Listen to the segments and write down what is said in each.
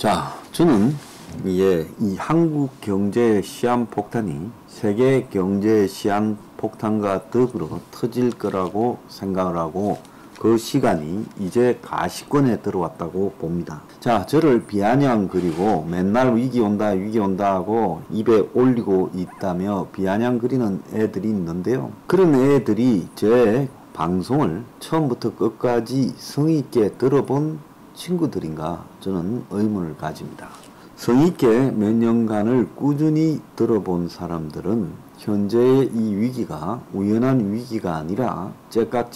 자, 저는 이 한국 경제 시한폭탄이 세계 경제 시한폭탄과 더불어 터질 거라고 생각을 하고 그 시간이 이제 가시권에 들어왔다고 봅니다. 자, 저를 비아냥거리고 맨날 위기 온다 하고 입에 올리고 있다며 비아냥거리는 애들이 있는데요. 그런 애들이 제 방송을 처음부터 끝까지 성의 있게 들어본 친구들인가 저는 의문을 가집니다. 성의 있게 몇 년간을 꾸준히 들어본 사람들은 현재의 이 위기가 우연한 위기가 아니라 째깍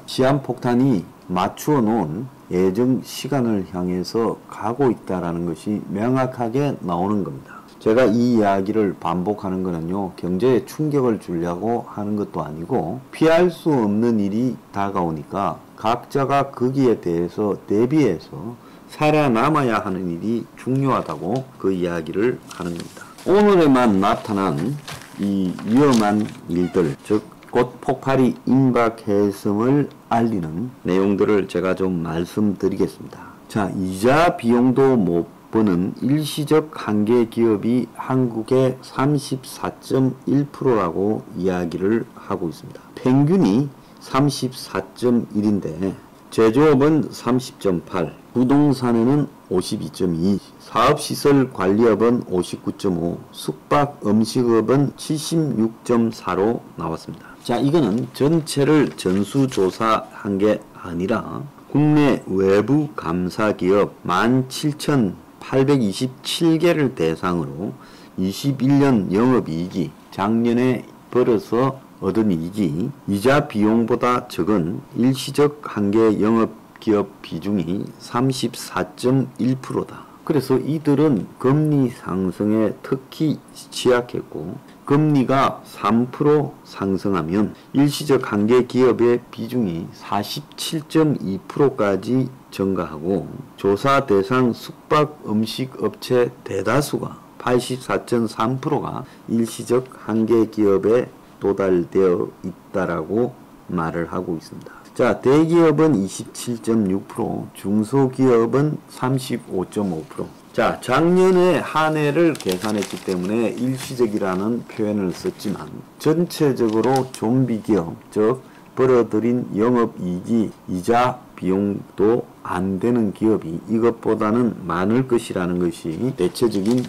시한폭탄이 맞추어 놓은 예정 시간을 향해서 가고 있다라는 것이 명확하게 나오는 겁니다. 제가 이 이야기를 반복하는 거는요, 경제에 충격을 주려고 하는 것도 아니고 피할 수 없는 일이 다가오니까 각자가 거기에 대해서 대비해서 살아남아야 하는 일이 중요하다고 그 이야기를 하는 겁니다. 오늘에만 나타난 이 위험한 일들, 즉 곧 폭발이 임박했음을 알리는 내용들을 제가 좀 말씀드리겠습니다. 자, 이자 비용도 못 버는 일시적 한계 기업이 한국의 34.1%라고 이야기를 하고 있습니다. 평균이 34.1인데 제조업은 30.8, 부동산에는 52.2, 사업시설관리업은 59.5, 숙박음식업은 76.4로 나왔습니다. 자, 이거는 전체를 전수조사한 게 아니라 국내 외부 감사기업 17,827개를 대상으로 21년 영업이익이 작년에 벌어서 얻은 이익이 이자 비용보다 적은 일시적 한계 영업기업 비중이 34.1%다. 그래서 이들은 금리 상승에 특히 취약했고 금리가 3% 상승하면 일시적 한계 기업의 비중이 47.2%까지 증가하고 조사 대상 숙박 음식 업체 대다수가 84.3%가 일시적 한계 기업에 도달되어 있다라고 말을 하고 있습니다. 자, 대기업은 27.6%, 중소기업은 35.5%. 자, 작년에 한 해를 계산했기 때문에 일시적이라는 표현을 썼지만 전체적으로 좀비기업, 즉 벌어들인 영업이익이 이자 비용도 안 되는 기업이 이것보다는 많을 것이라는 것이 대체적인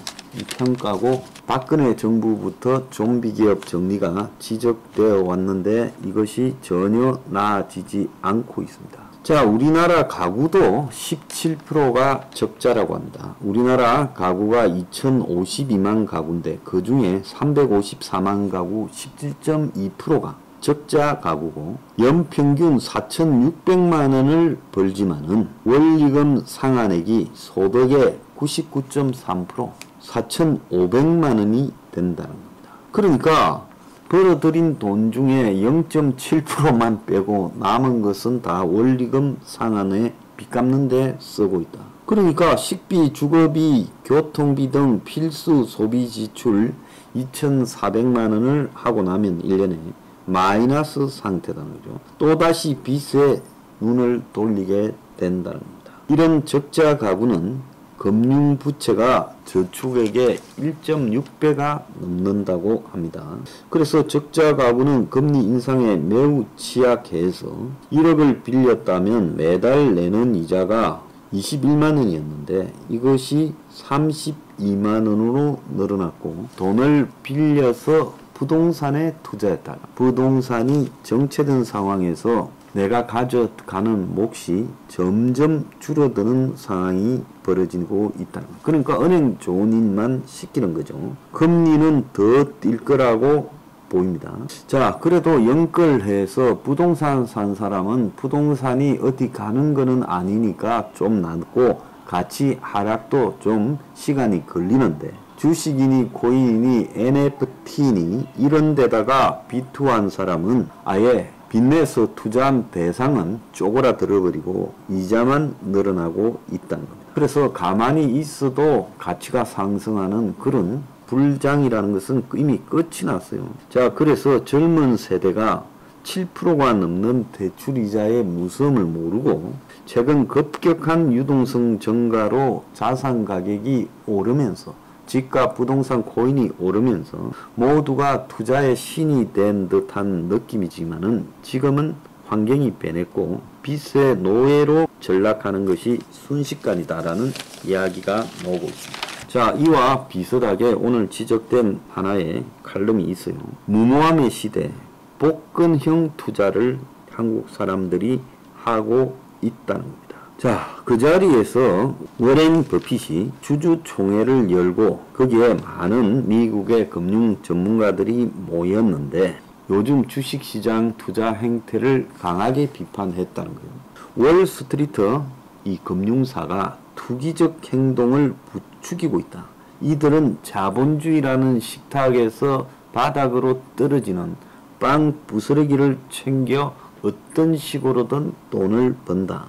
평가고 박근혜 정부부터 좀비기업 정리가 지적되어 왔는데 이것이 전혀 나아지지 않고 있습니다. 자, 우리나라 가구도 17%가 적자라고 합니다. 우리나라 가구가 2052만 가구인데 그 중에 354만 가구 17.2%가 적자 가구고 연평균 4,600만원을 벌지만은 원리금 상환액이 소득의 99.3%, 4,500만원이 된다는 겁니다. 그러니까 벌어들인 돈 중에 0.7%만 빼고 남은 것은 다 원리금 상환에 빚 갚는 데 쓰고 있다. 그러니까 식비, 주거비, 교통비 등 필수 소비 지출 2,400만원을 하고 나면 1년에 마이너스 상태라는 거죠. 또다시 빚에 눈을 돌리게 된다는 겁니다. 이런 적자 가구는 금융부채가 저축액의 1.6배가 넘는다고 합니다. 그래서 적자 가구는 금리 인상에 매우 취약해서 1억을 빌렸다면 매달 내는 이자가 21만원이었는데 이것이 32만원으로 늘어났고 돈을 빌려서 부동산에 투자했다가 부동산이 정체된 상황에서 내가 가져가는 몫이 점점 줄어드는 상황이 벌어지고 있다는 거예요. 그러니까 은행 좋은 일만 시키는 거죠. 금리는 더 뛸 거라고 보입니다. 자, 그래도 연끌해서 부동산 산 사람은 부동산이 어디 가는 거는 아니니까 좀 낫고 가치 하락도 좀 시간이 걸리는데 주식이니 코인이니 NFT니 이런 데다가 비투한 사람은 아예 빚내서 투자한 대상은 쪼그라들어버리고 이자만 늘어나고 있다는 겁니다. 그래서 가만히 있어도 가치가 상승하는 그런 불장이라는 것은 이미 끝이 났어요. 자, 그래서 젊은 세대가 7%가 넘는 대출이자의 무서움을 모르고 최근 급격한 유동성 증가로 자산 가격이 오르면서 집값, 부동산, 코인이 오르면서 모두가 투자의 신이 된 듯한 느낌이지만은 지금은 환경이 변했고 빚의 노예로 전락하는 것이 순식간이다라는 이야기가 나오고 있습니다. 자, 이와 비슷하게 오늘 지적된 하나의 칼럼이 있어요. 무모함의 시대, 복근형 투자를 한국 사람들이 하고 있다는 겁니다. 자, 그 자리에서 워렌 버핏이 주주총회를 열고 거기에 많은 미국의 금융 전문가들이 모였는데 요즘 주식시장 투자 행태를 강하게 비판했다는 거예요. 월스트리트 이 금융사가 투기적 행동을 부추기고 있다. 이들은 자본주의라는 식탁에서 바닥으로 떨어지는 빵 부스러기를 챙겨 어떤 식으로든 돈을 번다.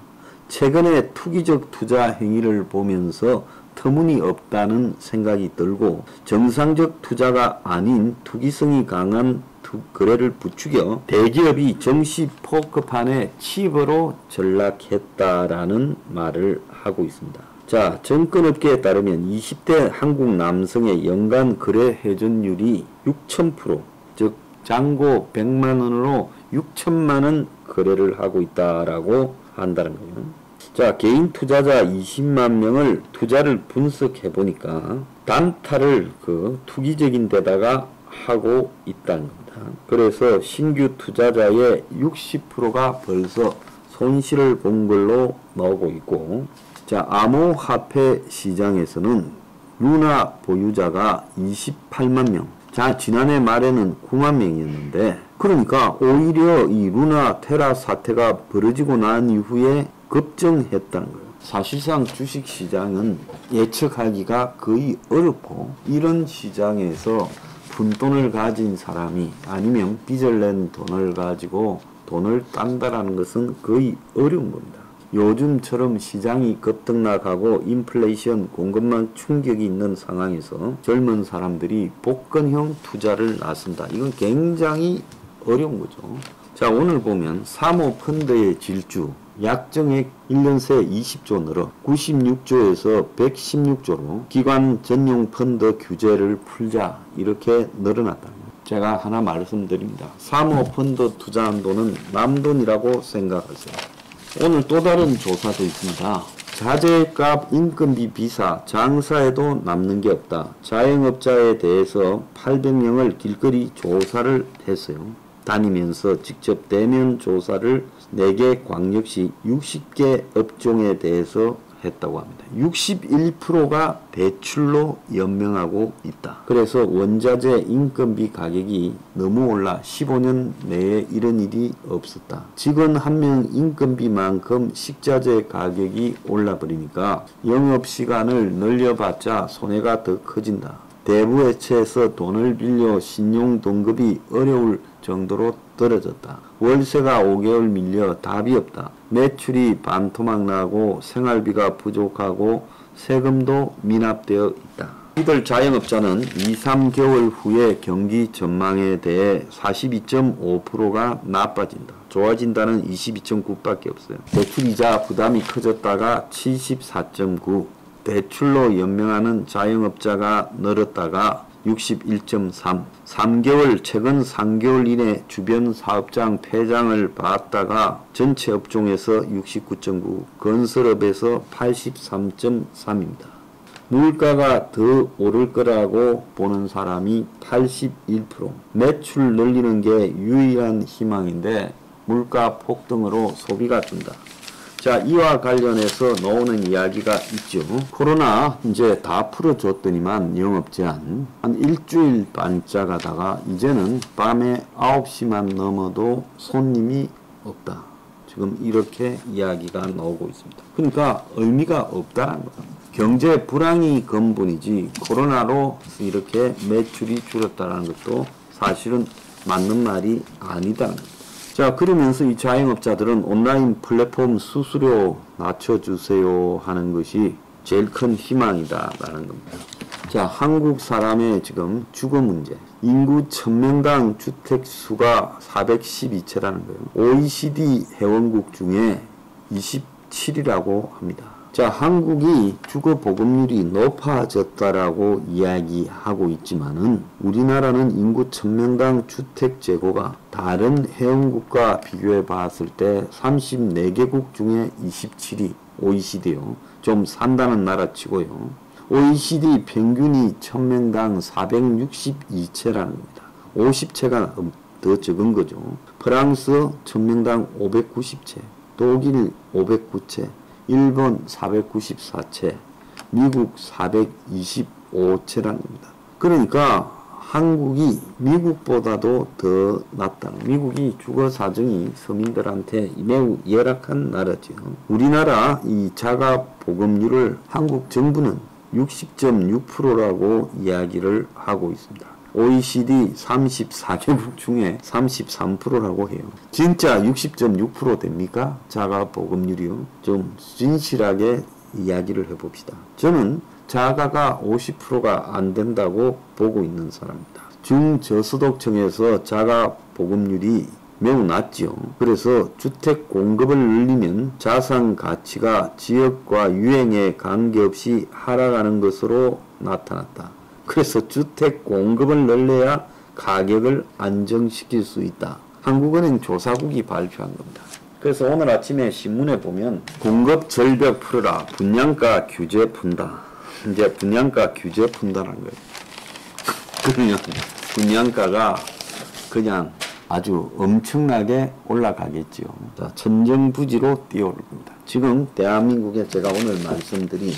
최근에 투기적 투자 행위를 보면서 터무니없다는 생각이 들고 정상적 투자가 아닌 투기성이 강한 거래를 부추겨 대기업이 정시 포커판에 칩으로 전락했다라는 말을 하고 있습니다. 자, 정권업계에 따르면 20대 한국 남성의 연간 거래 회전율이 6,000%, 즉 잔고 100만원으로 6천만원 거래를 하고 있다라고 한다는 거예요. 자, 개인 투자자 20만 명을 투자를 분석해 보니까 단타를 투기적인 데다가 하고 있다는 겁니다. 그래서 신규 투자자의 60%가 벌써 손실을 본 걸로 나오고 있고, 자, 암호화폐 시장에서는 루나 보유자가 28만 명. 자, 지난해 말에는 9만 명이었는데, 그러니까 오히려 이 루나 테라 사태가 벌어지고 난 이후에 급증했다는 거예요. 사실상 주식시장은 예측하기가 거의 어렵고, 이런 시장에서 푼돈을 가진 사람이 아니면 빚을 낸 돈을 가지고 돈을 딴다라는 것은 거의 어려운 겁니다. 요즘처럼 시장이 급등락하고 인플레이션, 공급망 충격이 있는 상황에서 젊은 사람들이 복근형 투자를 나선다. 이건 굉장히 어려운 거죠. 자, 오늘 보면 사모펀드의 질주, 약정액 1년 새 20조 늘어 96조에서 116조로 기관 전용 펀드 규제를 풀자 이렇게 늘어났다. 제가 하나 말씀드립니다. 사모펀드 투자한 돈은 남 돈이라고 생각하세요. 오늘 또 다른 조사도 있습니다. 자재값, 인건비 비싸, 장사에도 남는 게 없다. 자영업자에 대해서 800명을 길거리 조사를 했어요. 다니면서 직접 대면 조사를 4개 광역시 60개 업종에 대해서 했다고 합니다. 61%가 대출로 연명하고 있다. 그래서 원자재 인건비 가격이 너무 올라 15년 내에 이런 일이 없었다. 직원 한 명 인건비만큼 식자재 가격이 올라버리니까 영업시간을 늘려봤자 손해가 더 커진다. 대부 회체에서 돈을 빌려 신용 동급이 어려울 정도로 떨어졌다. 월세가 5개월 밀려 답이 없다. 매출이 반토막 나고 생활비가 부족하고 세금도 미납되어 있다. 이들 자영업자는 2-3개월 후에 경기 전망에 대해 42.5%가 나빠진다. 좋아진다는 22.9밖에 없어요. 대출이자 부담이 커졌다가 74.9, 대출로 연명하는 자영업자가 늘었다가 61.3, 최근 3개월 이내 주변 사업장 폐장을 봤다가 전체 업종에서 69.9, 건설업에서 83.3입니다. 물가가 더 오를 거라고 보는 사람이 81%, 매출 늘리는 게 유일한 희망인데 물가 폭등으로 소비가 준다. 자, 이와 관련해서 나오는 이야기가 있죠. 코로나 이제 다 풀어줬더니만 영업 제한 한 일주일 반짝하다가 이제는 밤에 9시만 넘어도 손님이 없다. 지금 이렇게 이야기가 나오고 있습니다. 그러니까 의미가 없다는 거예요. 경제 불황이 근본이지 코로나로 이렇게 매출이 줄었다는 것도 사실은 맞는 말이 아니다는 거예요. 자, 그러면서 이 자영업자들은 온라인 플랫폼 수수료 낮춰주세요 하는 것이 제일 큰 희망이다 라는 겁니다. 자, 한국 사람의 지금 주거 문제. 인구 1000명당 주택 수가 412채라는 거예요. OECD 회원국 중에 27이라고 합니다. 자, 한국이 주거 보급률이 높아졌다라고 이야기하고 있지만은 우리나라는 인구 1000명당 주택 재고가 다른 회원국과 비교해 봤을 때 34개국 중에 27위 OECD요. 좀 산다는 나라 치고요. OECD 평균이 1000명당 462채라는 겁니다. 50채가 더 적은 거죠. 프랑스 1000명당 590채, 독일 509채, 일본 494채, 미국 425채라는 겁니다. 그러니까 한국이 미국보다도 더 낫다. 미국이 주거 사정이 서민들한테 매우 열악한 나라죠. 우리나라 이 자가 보급률을 한국 정부는 60.6%라고 이야기를 하고 있습니다. OECD 34개국 중에 33%라고 해요. 진짜 60.6% 됩니까? 자가 보급률이요. 좀 진실하게 이야기를 해봅시다. 저는 자가가 50%가 안 된다고 보고 있는 사람입니다. 중저소득층에서 자가 보급률이 매우 낮죠. 그래서 주택 공급을 늘리면 자산 가치가 지역과 유행에 관계없이 하락하는 것으로 나타났다. 그래서 주택 공급을 늘려야 가격을 안정시킬 수 있다. 한국은행 조사국이 발표한 겁니다. 그래서 오늘 아침에 신문에 보면 공급 절벽 풀어라. 분양가 규제 푼다. 이제 분양가 규제 푼다는 거예요. 그러면 분양가가 그냥 아주 엄청나게 올라가겠지요. 자, 천정부지로 뛰어오를 겁니다. 지금 대한민국에 제가 오늘 말씀드린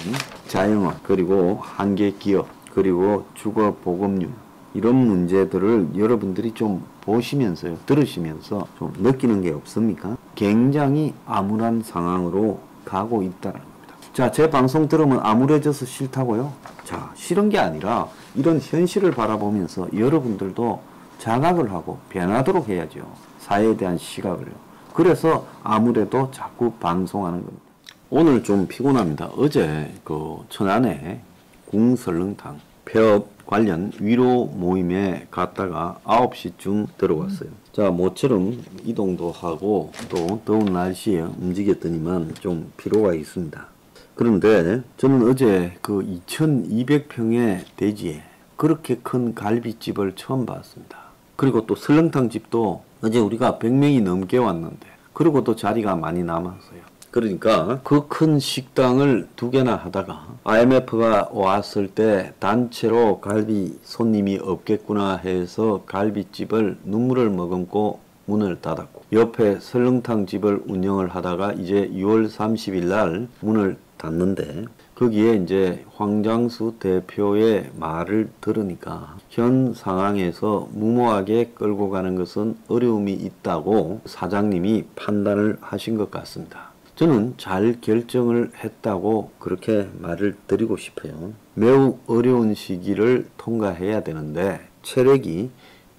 자영업, 그리고 한계기업, 그리고 주거보급률, 이런 문제들을 여러분들이 좀 보시면서요, 들으시면서 좀 느끼는 게 없습니까? 굉장히 암울한 상황으로 가고 있다는 겁니다. 자, 제 방송 들으면 암울해져서 싫다고요? 자, 싫은 게 아니라 이런 현실을 바라보면서 여러분들도 자각을 하고 변하도록 해야죠. 사회에 대한 시각을요. 그래서 아무래도 자꾸 방송하는 겁니다. 오늘 좀 피곤합니다. 어제 그 천안에 궁설렁탕 폐업 관련 위로 모임에 갔다가 9시쯤 들어왔어요. 자, 모처럼 이동도 하고 또 더운 날씨에 움직였더니만 좀 피로가 있습니다. 그런데 저는 어제 그 2200평의 대지에 그렇게 큰 갈비집을 처음 봤습니다. 그리고 또 설렁탕 집도 어제 우리가 100명이 넘게 왔는데, 그리고 또 자리가 많이 남았어요. 그러니까 그 큰 식당을 2개나 하다가 IMF가 왔을 때 단체로 갈비 손님이 없겠구나 해서 갈비집을 눈물을 머금고 문을 닫았고, 옆에 설렁탕 집을 운영을 하다가 이제 6월 30일 날 문을 닫는데, 거기에 이제 황장수 대표의 말을 들으니까 현 상황에서 무모하게 끌고 가는 것은 어려움이 있다고 사장님이 판단을 하신 것 같습니다. 저는 잘 결정을 했다고 그렇게 말을 드리고 싶어요. 매우 어려운 시기를 통과해야 되는데 체력이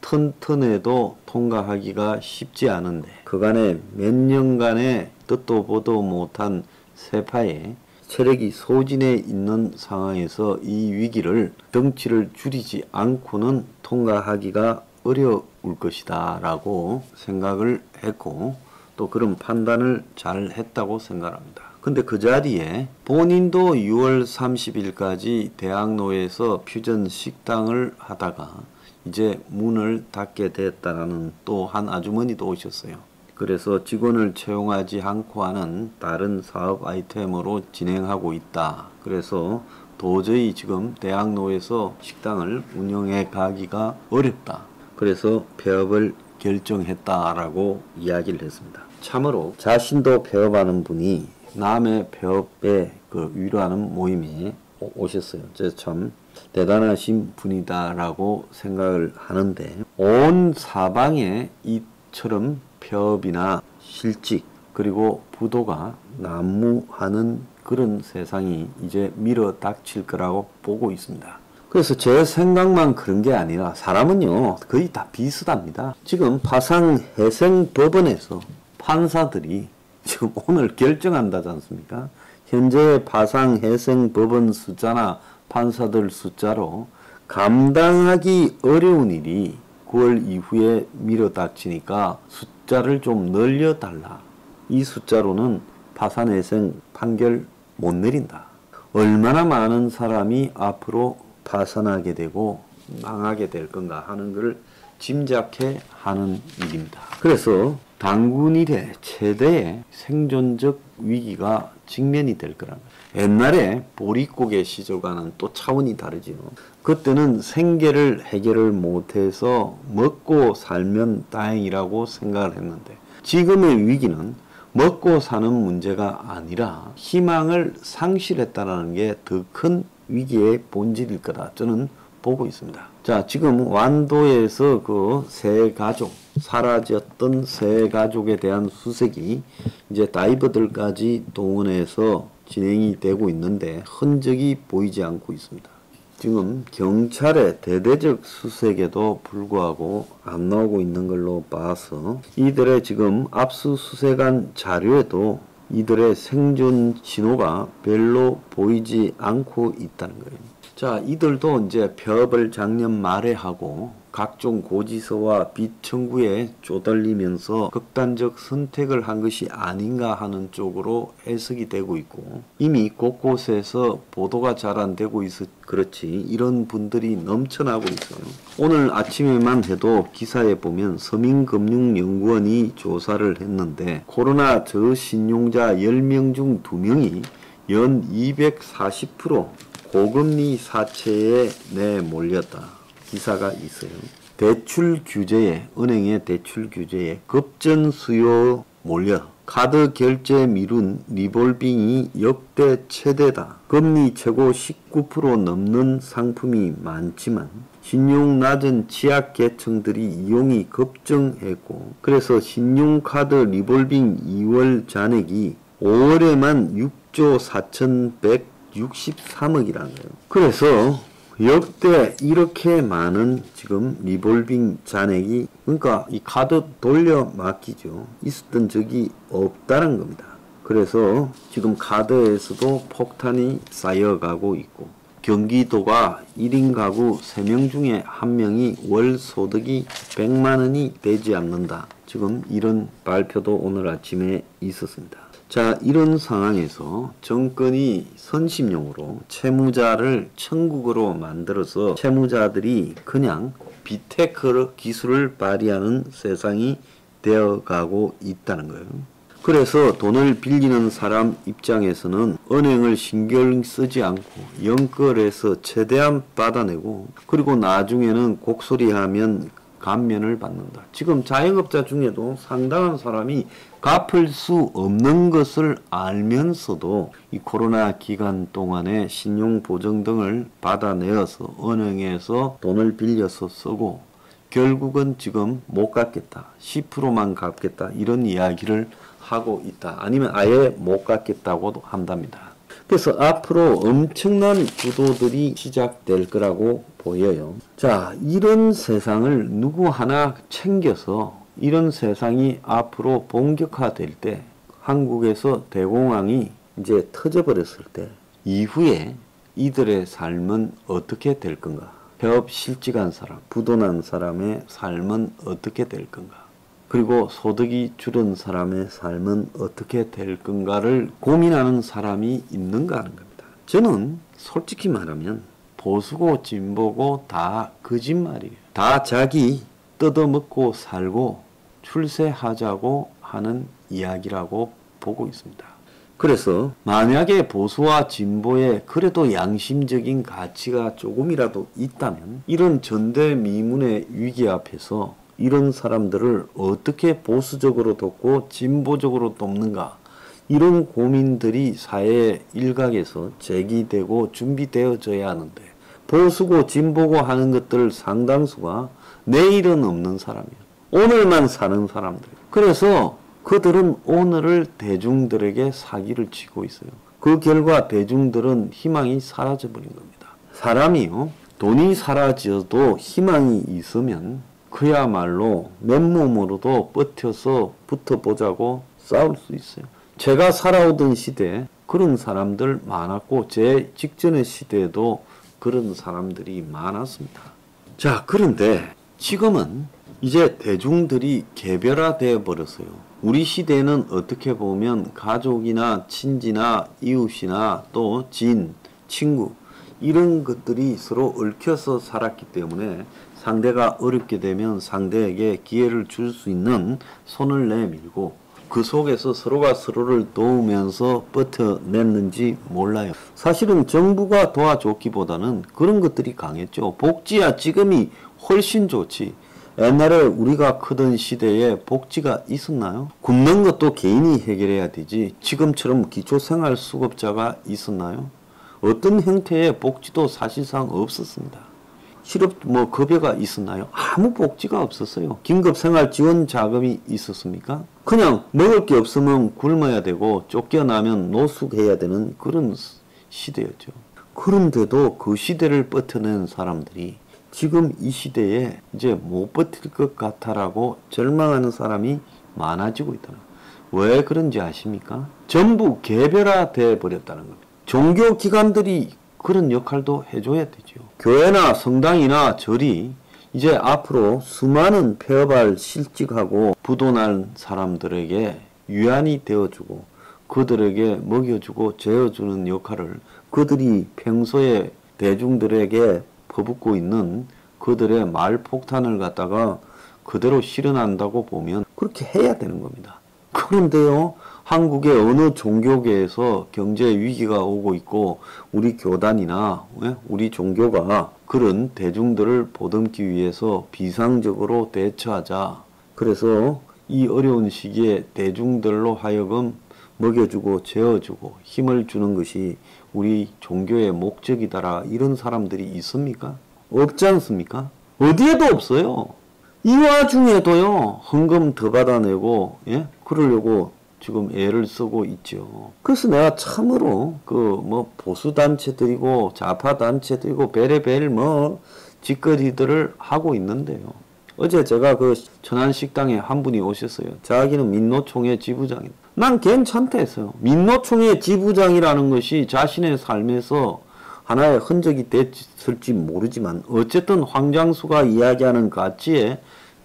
튼튼해도 통과하기가 쉽지 않은데, 그간의 몇 년간의 듣도 보도 못한 세파에 체력이 소진해 있는 상황에서 이 위기를 덩치를 줄이지 않고는 통과하기가 어려울 것이다 라고 생각을 했고, 또 그런 판단을 잘 했다고 생각합니다. 근데 그 자리에 본인도 6월 30일까지 대학로에서 퓨전 식당을 하다가 이제 문을 닫게 됐다라는 또 한 아주머니도 오셨어요. 그래서 직원을 채용하지 않고 하는 다른 사업 아이템으로 진행하고 있다. 그래서 도저히 지금 대학로에서 식당을 운영해 가기가 어렵다. 그래서 폐업을 결정했다라고 이야기를 했습니다. 참으로 자신도 폐업하는 분이 남의 폐업에 그 위로하는 모임에 오셨어요. 저 참 대단하신 분이다라고 생각을 하는데, 온 사방에 이처럼 폐업이나 실직 그리고 부도가 난무하는 그런 세상이 이제 밀어 닥칠 거라고 보고 있습니다. 그래서 제 생각만 그런 게 아니라 사람은요 거의 다 비슷합니다. 지금 파상해생법원에서 판사들이 지금 오늘 결정한다지 않습니까? 현재 파상해생법원 숫자나 판사들 숫자로 감당하기 어려운 일이 9월 이후에 밀어닥치니까 숫자를 좀 늘려달라. 이 숫자로는 파산회생 판결 못 내린다. 얼마나 많은 사람이 앞으로 파산하게 되고 망하게 될 건가 하는 것을 짐작해 하는 일입니다. 그래서 단군 이래 최대의 생존적 위기가 직면이 될 거라는 거예요. 옛날에 보릿고개 시절과는 또 차원이 다르지요. 그때는 생계를 해결을 못해서 먹고 살면 다행이라고 생각을 했는데 지금의 위기는 먹고 사는 문제가 아니라 희망을 상실했다는 게 더 큰 위기의 본질일 거다. 저는 보고 있습니다. 자, 지금 완도에서 그 새 가족, 사라졌던 새 가족에 대한 수색이 이제 다이버들까지 동원해서 진행이 되고 있는데 흔적이 보이지 않고 있습니다. 지금 경찰의 대대적 수색에도 불구하고 안 나오고 있는 걸로 봐서 이들의 지금 압수수색한 자료에도 이들의 생존 신호가 별로 보이지 않고 있다는 거예요. 자, 이들도 이제 폐업을 작년 말에 하고 각종 고지서와 빚 청구에 쪼달리면서 극단적 선택을 한 것이 아닌가 하는 쪽으로 해석이 되고 있고 이미 곳곳에서 보도가 잘 안 되고 있어 그렇지 이런 분들이 넘쳐나고 있어요. 오늘 아침에만 해도 기사에 보면 서민금융연구원이 조사를 했는데 코로나 저신용자 10명 중 2명이 연 240% 고금리 사채에 내몰렸다. 기사가 있어요. 대출 규제에, 은행의 대출 규제에 급전 수요 몰려 카드 결제 미룬 리볼빙이 역대 최대다. 금리 최고 19% 넘는 상품이 많지만 신용 낮은 취약 계층들이 이용이 급증했고 그래서 신용카드 리볼빙 2월 잔액이 5월에만 6조 4,163억이라는 거예요. 그래서 역대 이렇게 많은 지금 리볼빙 잔액이 그러니까 이 카드 돌려 맡기죠. 있었던 적이 없다는 겁니다. 그래서 지금 카드에서도 폭탄이 쌓여가고 있고 경기도가 1인 가구 3명 중에 1명이 월 소득이 100만 원이 되지 않는다. 지금 이런 발표도 오늘 아침에 있었습니다. 자, 이런 상황에서 정권이 선심용으로 채무자를 천국으로 만들어서 채무자들이 그냥 비테크 기술을 발휘하는 세상이 되어가고 있다는 거예요. 그래서 돈을 빌리는 사람 입장에서는 은행을 신경 쓰지 않고 연끌해서 최대한 받아내고 그리고 나중에는 곡소리하면 감면을 받는다. 지금 자영업자 중에도 상당한 사람이 갚을 수 없는 것을 알면서도 이 코로나 기간 동안에 신용보증 등을 받아내어서 은행에서 돈을 빌려서 쓰고 결국은 지금 못 갚겠다. 10%만 갚겠다. 이런 이야기를 하고 있다. 아니면 아예 못 갚겠다고도 한답니다. 그래서 앞으로 엄청난 구도들이 시작될 거라고 보여요. 자, 이런 세상을 누구 하나 챙겨서 이런 세상이 앞으로 본격화될 때 한국에서 대공황이 이제 터져버렸을 때 이후에 이들의 삶은 어떻게 될 건가? 폐업 실직한 사람, 부도난 사람의 삶은 어떻게 될 건가? 그리고 소득이 줄은 사람의 삶은 어떻게 될 건가를 고민하는 사람이 있는가 하는 겁니다. 저는 솔직히 말하면 보수고 진보고 다 거짓말이에요. 다 자기 뜯어먹고 살고 출세하자고 하는 이야기라고 보고 있습니다. 그래서 만약에 보수와 진보에 그래도 양심적인 가치가 조금이라도 있다면 이런 전대미문의 위기 앞에서 이런 사람들을 어떻게 보수적으로 돕고 진보적으로 돕는가 이런 고민들이 사회 일각에서 제기되고 준비되어져야 하는데 보수고 진보고 하는 것들 상당수가 내일은 없는 사람이에요. 오늘만 사는 사람들. 그래서 그들은 오늘을 대중들에게 사기를 치고 있어요. 그 결과 대중들은 희망이 사라져버린 겁니다. 사람이요, 돈이 사라져도 희망이 있으면 그야말로 맨몸으로도 버텨서 붙어보자고 싸울 수 있어요. 제가 살아오던 시대에 그런 사람들 많았고 제 직전의 시대에도 그런 사람들이 많았습니다. 자, 그런데 지금은 이제 대중들이 개별화되어 버렸어요. 우리 시대는 어떻게 보면 가족이나 친지나 이웃이나 또 지인, 친구 이런 것들이 서로 얽혀서 살았기 때문에 상대가 어렵게 되면 상대에게 기회를 줄 수 있는 손을 내밀고 그 속에서 서로가 서로를 도우면서 버텨냈는지 몰라요. 사실은 정부가 도와줬기보다는 그런 것들이 강했죠. 복지야 지금이 훨씬 좋지. 옛날에 우리가 크던 시대에 복지가 있었나요? 굶는 것도 개인이 해결해야 되지. 지금처럼 기초생활수급자가 있었나요? 어떤 형태의 복지도 사실상 없었습니다. 실업 급여가 있었나요? 아무 복지가 없었어요. 긴급생활지원자금이 있었습니까? 그냥 먹을 게 없으면 굶어야 되고 쫓겨나면 노숙해야 되는 그런 시대였죠. 그런데도 그 시대를 버텨낸 사람들이 지금 이 시대에 이제 못 버틸 것 같아라고 절망하는 사람이 많아지고 있다는 거예요. 왜 그런지 아십니까? 전부 개별화돼 버렸다는 겁니다. 종교기관들이 그런 역할도 해줘야 되죠. 교회나 성당이나 절이 이제 앞으로 수많은 폐업할 실직하고 부도난 사람들에게 유안이 되어주고 그들에게 먹여주고 재워주는 역할을 그들이 평소에 대중들에게 퍼붓고 있는 그들의 말폭탄을 갖다가 그대로 실현한다고 보면 그렇게 해야 되는 겁니다. 그런데요, 한국의 어느 종교계에서 경제 위기가 오고 있고 우리 교단이나 우리 종교가 그런 대중들을 보듬기 위해서 비상적으로 대처하자. 그래서 이 어려운 시기에 대중들로 하여금 먹여주고 재워주고 힘을 주는 것이 우리 종교의 목적이다라 이런 사람들이 있습니까? 없지 않습니까? 어디에도 없어요. 이 와중에도요, 헌금 더 받아내고, 그러려고 지금 애를 쓰고 있죠. 그래서 내가 참으로, 보수단체들이고, 좌파단체들이고, 베레벨 짓거리들을 하고 있는데요. 어제 제가 그 천안식당에 한 분이 오셨어요. 자기는 민노총의 지부장이다. 난 괜찮다 했어요. 민노총의 지부장이라는 것이 자신의 삶에서 하나의 흔적이 됐을지 모르지만 어쨌든 황장수가 이야기하는 가치에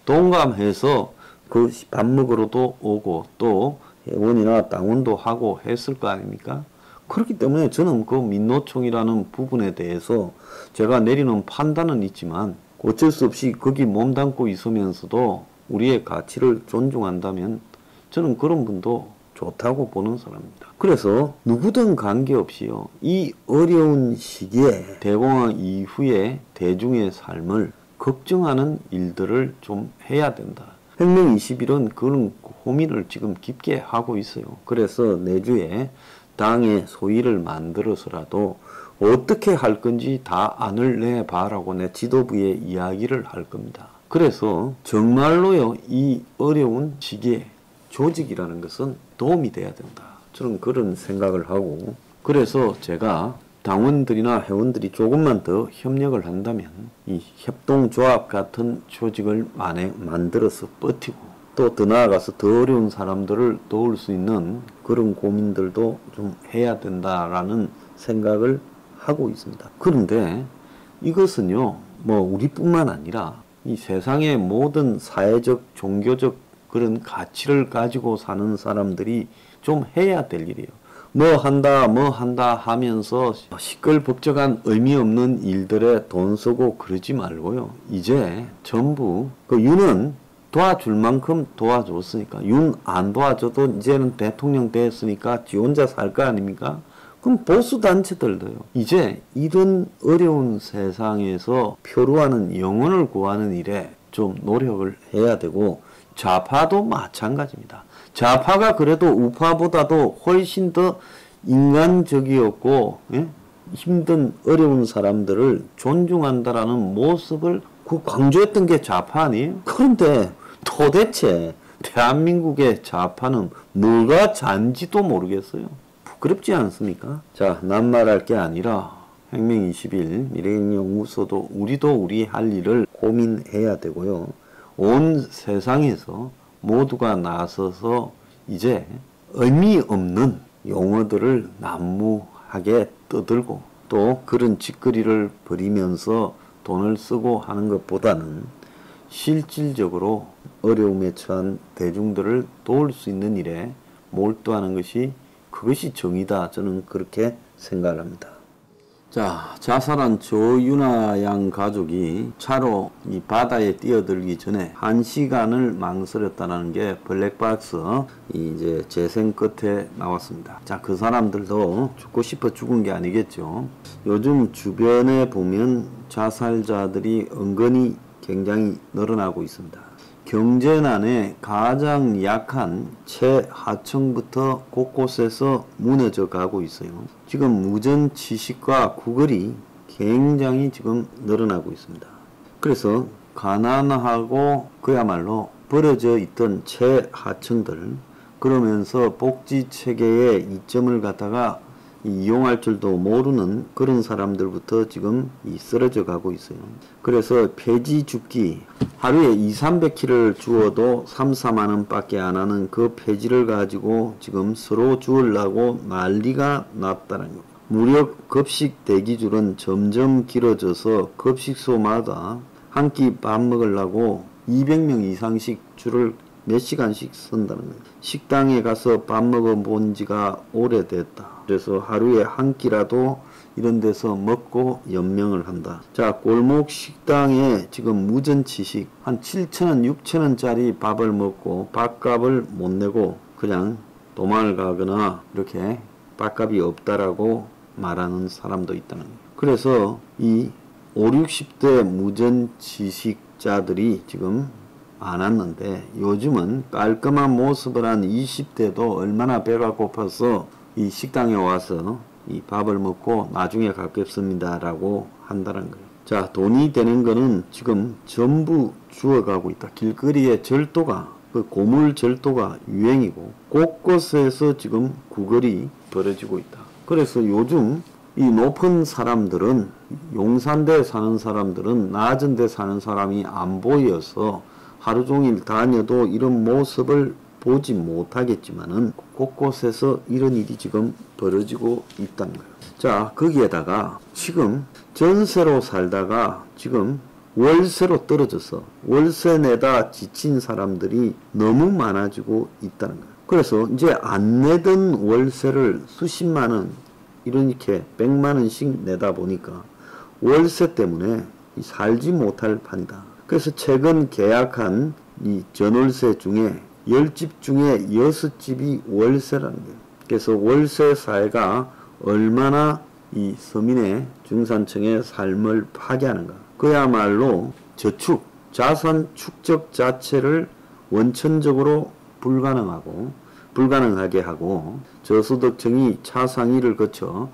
동감해서 그 밥 먹으러도 오고 또 회원이나 당원도 하고 했을 거 아닙니까? 그렇기 때문에 저는 그 민노총이라는 부분에 대해서 제가 내리는 판단은 있지만 어쩔 수 없이 거기 몸담고 있으면서도 우리의 가치를 존중한다면 저는 그런 분도 좋다고 보는 사람입니다. 그래서 누구든 관계없이요, 이 어려운 시기에 대공황 이후에 대중의 삶을 걱정하는 일들을 좀 해야 된다. 혁명 20일은 그런 고민을 지금 깊게 하고 있어요. 그래서 내주에 당의 소위를 만들어서라도 어떻게 할 건지 다 안을 내봐라고 내 지도부에 이야기를 할 겁니다. 그래서 정말로요, 이 어려운 시기에 조직이라는 것은 도움이 돼야 된다. 저는 그런 생각을 하고, 그래서 제가 당원들이나 회원들이 조금만 더 협력을 한다면 이 협동조합 같은 조직을 만들어서 버티고 또 더 나아가서 더 어려운 사람들을 도울 수 있는 그런 고민들도 좀 해야 된다라는 생각을 하고 있습니다. 그런데 이것은요, 우리뿐만 아니라 이 세상의 모든 사회적, 종교적 그런 가치를 가지고 사는 사람들이 좀 해야 될 일이에요. 뭐 한다 하면서 시끌벅적한 의미 없는 일들에 돈 쓰고 그러지 말고요. 이제 전부 윤은 도와줄 만큼 도와줬으니까, 윤 안 도와줘도 이제는 대통령 됐으니까 지 혼자 살 거 아닙니까? 그럼 보수단체들도요, 이제 이런 어려운 세상에서 표류하는 영혼을 구하는 일에 좀 노력을 해야 되고, 좌파도 마찬가지입니다. 좌파가 그래도 우파보다도 훨씬 더 인간적이었고 힘든 어려운 사람들을 존중한다라는 모습을 강조했던 게 좌파 아니에요? 그런데 도대체 대한민국의 좌파는 뭐가 잔지도 모르겠어요. 부끄럽지 않습니까? 자, 난 말할 게 아니라 혁명 20일 미래연구소도 우리도 우리 할 일을 고민해야 되고요. 온 세상에서 모두가 나서서 이제 의미 없는 용어들을 난무하게 떠들고 또 그런 짓거리를 벌이면서 돈을 쓰고 하는 것보다는 실질적으로 어려움에 처한 대중들을 도울 수 있는 일에 몰두하는 것이 그것이 정의다. 저는 그렇게 생각을 합니다. 자, 자살한 조윤아 양 가족이 차로 이 바다에 뛰어들기 전에 1시간을 망설였다는 게 블랙박스 이제 재생 끝에 나왔습니다. 자, 그 사람들도 죽고 싶어 죽은 게 아니겠죠. 요즘 주변에 보면 자살자들이 은근히 굉장히 늘어나고 있습니다. 경제난에 가장 약한 최하층부터 곳곳에서 무너져 가고 있어요. 지금 무전취식과 구걸이 굉장히 지금 늘어나고 있습니다. 그래서 가난하고 그야말로 버려져 있던 최하층들, 그러면서 복지체계의 이점을 갖다가 이용할 줄도 모르는 그런 사람들부터 지금 쓰러져 가고 있어요. 그래서 폐지 줍기, 하루에 200~300끼를 주어도 3~4만원 밖에 안 하는 그 폐지를 가지고 지금 서로 주우려고 난리가 났다는 겁니다. 무려 급식 대기줄은 점점 길어져서 급식소마다 한 끼 밥 먹으려고 200명 이상씩 줄을 몇 시간씩 선다는 거예요. 식당에 가서 밥 먹어본 지가 오래됐다. 그래서 하루에 한 끼라도 이런 데서 먹고 연명을 한다. 자, 골목 식당에 지금 무전취식 한 7,000원, 6,000원짜리 밥을 먹고 밥값을 못 내고 그냥 도망을 가거나 이렇게 밥값이 없다라고 말하는 사람도 있다는 거예요. 그래서 이 50~60대 무전취식자들이 지금 많았는데 요즘은 깔끔한 모습을 한 20대도 얼마나 배가 고파서 이 식당에 와서 이 밥을 먹고 나중에 갚겠습니다 라고 한다는 거예요. 자, 돈이 되는 거는 지금 전부 죽어가고 있다. 길거리에 절도가, 그 고물 절도가 유행이고 곳곳에서 지금 구걸이 벌어지고 있다. 그래서 요즘 이 높은 사람들은, 용산대 사는 사람들은 낮은 데 사는 사람이 안 보여서 하루 종일 다녀도 이런 모습을 보지 못하겠지만은 곳곳에서 이런 일이 지금 벌어지고 있다는 거예요. 자, 거기에다가 지금 전세로 살다가 지금 월세로 떨어져서 월세 내다 지친 사람들이 너무 많아지고 있다는 거예요. 그래서 이제 안 내던 월세를 수십만원, 이렇게 100만원씩 내다 보니까 월세 때문에 살지 못할 판이다. 그래서 최근 계약한 이 전월세 중에 10집 중에 6집이 월세라는 거예요. 그래서 월세 사회가 얼마나 이 서민의 중산층의 삶을 파괴하는가. 그야말로 저축, 자산 축적 자체를 원천적으로 불가능하게 하고 저소득층이 차상위를 거쳐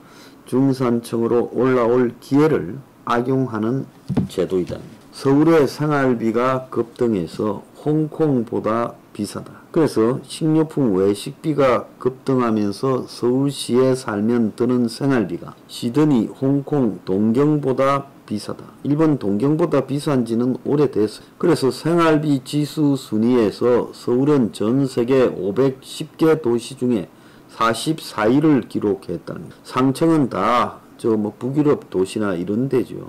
중산층으로 올라올 기회를 악용하는 제도이다. 서울의 생활비가 급등해서 홍콩보다 비싸다. 그래서 식료품 외식비가 급등하면서 서울시에 살면 드는 생활비가 시드니, 홍콩, 동경보다 비싸다. 일본 동경보다 비싼 지는 오래됐어요. 그래서 생활비 지수 순위에서 서울은 전 세계 510개 도시 중에 44위를 기록했다는 거예요. 상층은 다 북유럽 도시나 이런 데죠.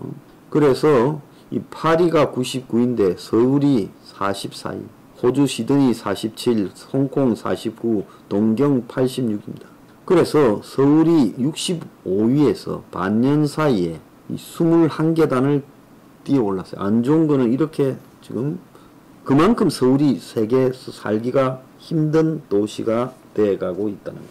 그래서 이 파리가 99인데 서울이 44위, 호주 시드니 47, 홍콩 49, 동경 86입니다. 그래서 서울이 65위에서 반년 사이에 21계단을 뛰어 올랐어요. 안 좋은 거는 이렇게 지금 그만큼 서울이 세계에서 살기가 힘든 도시가 돼가고 있다는 거예요.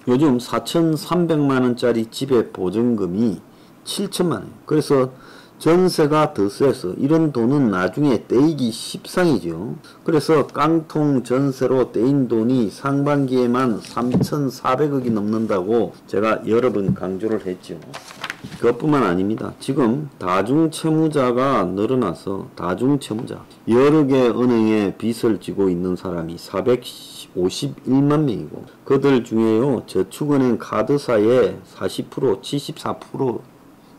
요즘 4,300만원짜리 집의 보증금이 7천만원. 그래서 전세가 더 세서 이런 돈은 나중에 떼이기 십상이죠. 그래서 깡통 전세로 떼인 돈이 상반기에만 3,400억이 넘는다고 제가 여러 번 강조를 했죠. 그것뿐만 아닙니다. 지금 다중채무자가 늘어나서 다중채무자 여러 개 은행에 빚을 지고 있는 사람이 451만 명이고 그들 중에요 저축은행 카드사에 40%, 74%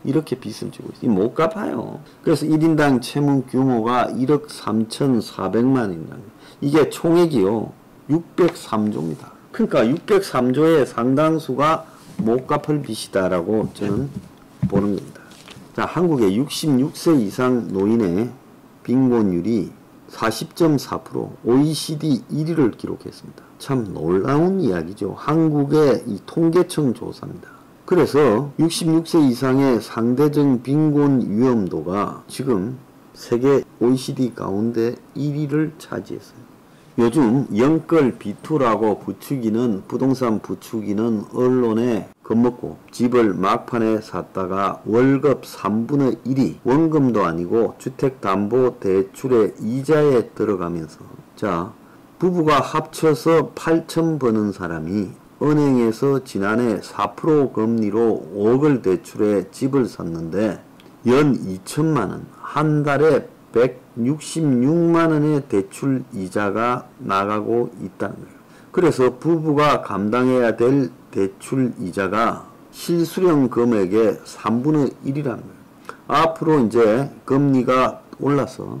이렇게 빚을 지고 있어요. 못 갚아요. 그래서 1인당 채무 규모가 1억 3,400만원입니다. 이게 총액이요 603조입니다. 그러니까 603조의 상당수가 못 갚을 빚이다라고 저는 보는 겁니다. 자, 한국의 66세 이상 노인의 빈곤율이 40.4%, OECD 1위를 기록했습니다. 참 놀라운 이야기죠. 한국의 이 통계청 조사입니다. 그래서 66세 이상의 상대적 빈곤 위험도가 지금 세계 OECD 가운데 1위를 차지했어요. 요즘 영끌 비투라고 부추기는 부동산 부추기는 언론에 겁먹고 집을 막판에 샀다가 월급 3분의 1이 원금도 아니고 주택담보대출의 이자에 들어가면서, 자, 부부가 합쳐서 8천 버는 사람이 은행에서 지난해 4% 금리로 5억을 대출해 집을 샀는데 연 2천만원, 한 달에 166만원의 대출 이자가 나가고 있다는 거예요. 그래서 부부가 감당해야 될 대출 이자가 실수령 금액의 3분의 1이라는 거예요. 앞으로 이제 금리가 올라서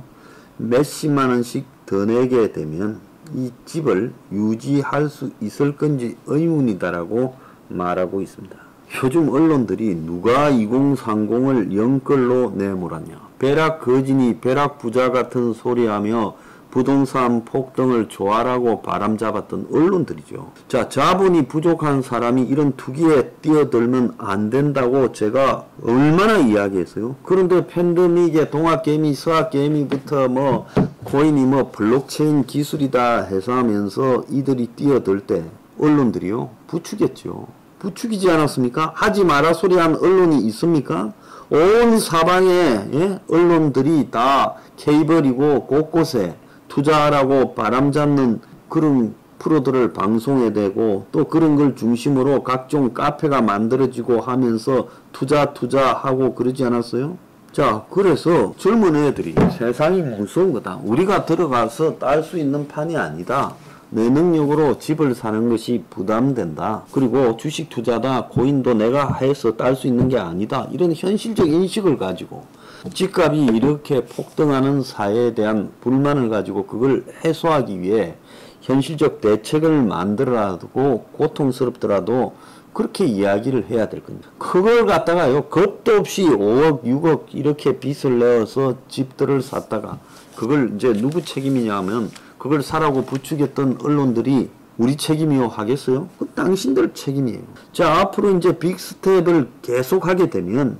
몇십만원씩 더 내게 되면 이 집을 유지할 수 있을 건지 의문이다라고 말하고 있습니다. 요즘 언론들이 누가 2030을 영끌로 내몰았냐, 벼락 거진이 벼락 부자 같은 소리하며 부동산 폭등을 좋아라고 바람잡았던 언론들이죠. 자, 자본이 부족한 사람이 이런 투기에 뛰어들면 안 된다고 제가 얼마나 이야기했어요. 그런데 팬데믹에 동학개미 서학개미부터 뭐 코인이 뭐 블록체인 기술이다 해서 하면서 이들이 뛰어들 때 언론들이요 부추겼죠. 부추기지 않았습니까? 하지 마라 소리한 언론이 있습니까? 온 사방에 언론들이 다 케이블이고 곳곳에 투자하라고 바람잡는 그런 프로들을 방송에 대고 또 그런 걸 중심으로 각종 카페가 만들어지고 하면서 투자하고 그러지 않았어요? 자, 그래서 젊은 애들이 세상이 무서운 거다. 우리가 들어가서 딸 수 있는 판이 아니다. 내 능력으로 집을 사는 것이 부담된다. 그리고 주식 투자다, 코인도 내가 해서 딸 수 있는 게 아니다. 이런 현실적 인식을 가지고 집값이 이렇게 폭등하는 사회에 대한 불만을 가지고 그걸 해소하기 위해 현실적 대책을 만들어라고 고통스럽더라도 그렇게 이야기를 해야 될 겁니다. 그걸 갖다가요, 겁도 없이 5억, 6억 이렇게 빚을 내어서 집들을 샀다가 그걸 이제 누구 책임이냐 하면 그걸 사라고 부추겼던 언론들이 우리 책임이요 하겠어요? 그 당신들 책임이에요. 자, 앞으로 이제 빅스텝을 계속하게 되면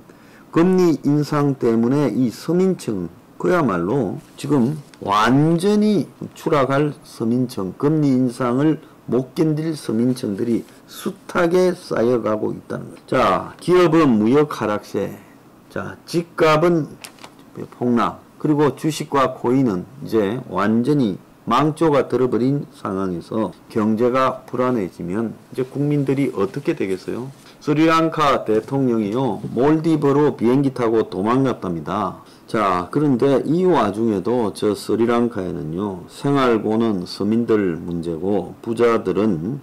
금리 인상 때문에 이 서민층, 그야말로 지금 완전히 추락할 서민층, 금리 인상을 못 견딜 서민층들이 숱하게 쌓여가고 있다는 거죠. 자, 기업은 무역 하락세, 자, 집값은 폭락, 그리고 주식과 코인은 이제 완전히 망조가 들어버린 상황에서 경제가 불안해지면 이제 국민들이 어떻게 되겠어요? 스리랑카 대통령이요, 몰디브로 비행기 타고 도망갔답니다. 자, 그런데 이 와중에도 저 스리랑카에는요, 생활고는 서민들 문제고 부자들은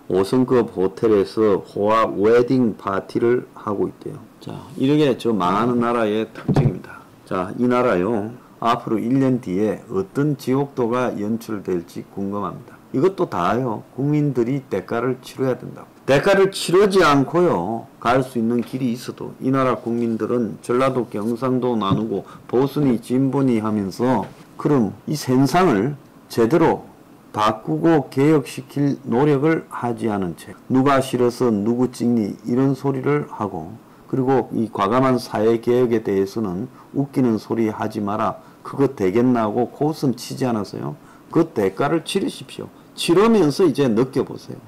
5성급 호텔에서 호화 웨딩 파티를 하고 있대요. 자, 이렇게 저 망하는 나라의 특징입니다. 자, 이 나라요, 앞으로 1년 뒤에 어떤 지옥도가 연출될지 궁금합니다. 이것도 다요, 국민들이 대가를 치러야 된다고. 대가를 치르지 않고요 갈 수 있는 길이 있어도 이 나라 국민들은 전라도 경상도 나누고 보수니 진보니 하면서 그럼 이 세상을 제대로 바꾸고 개혁시킬 노력을 하지 않은 채 누가 싫어서 누구 찍니 이런 소리를 하고, 그리고 이 과감한 사회개혁에 대해서는 웃기는 소리 하지 마라, 그거 되겠나고 코웃음 치지 않았어요? 그 대가를 치르십시오. 치르면서 이제 느껴보세요.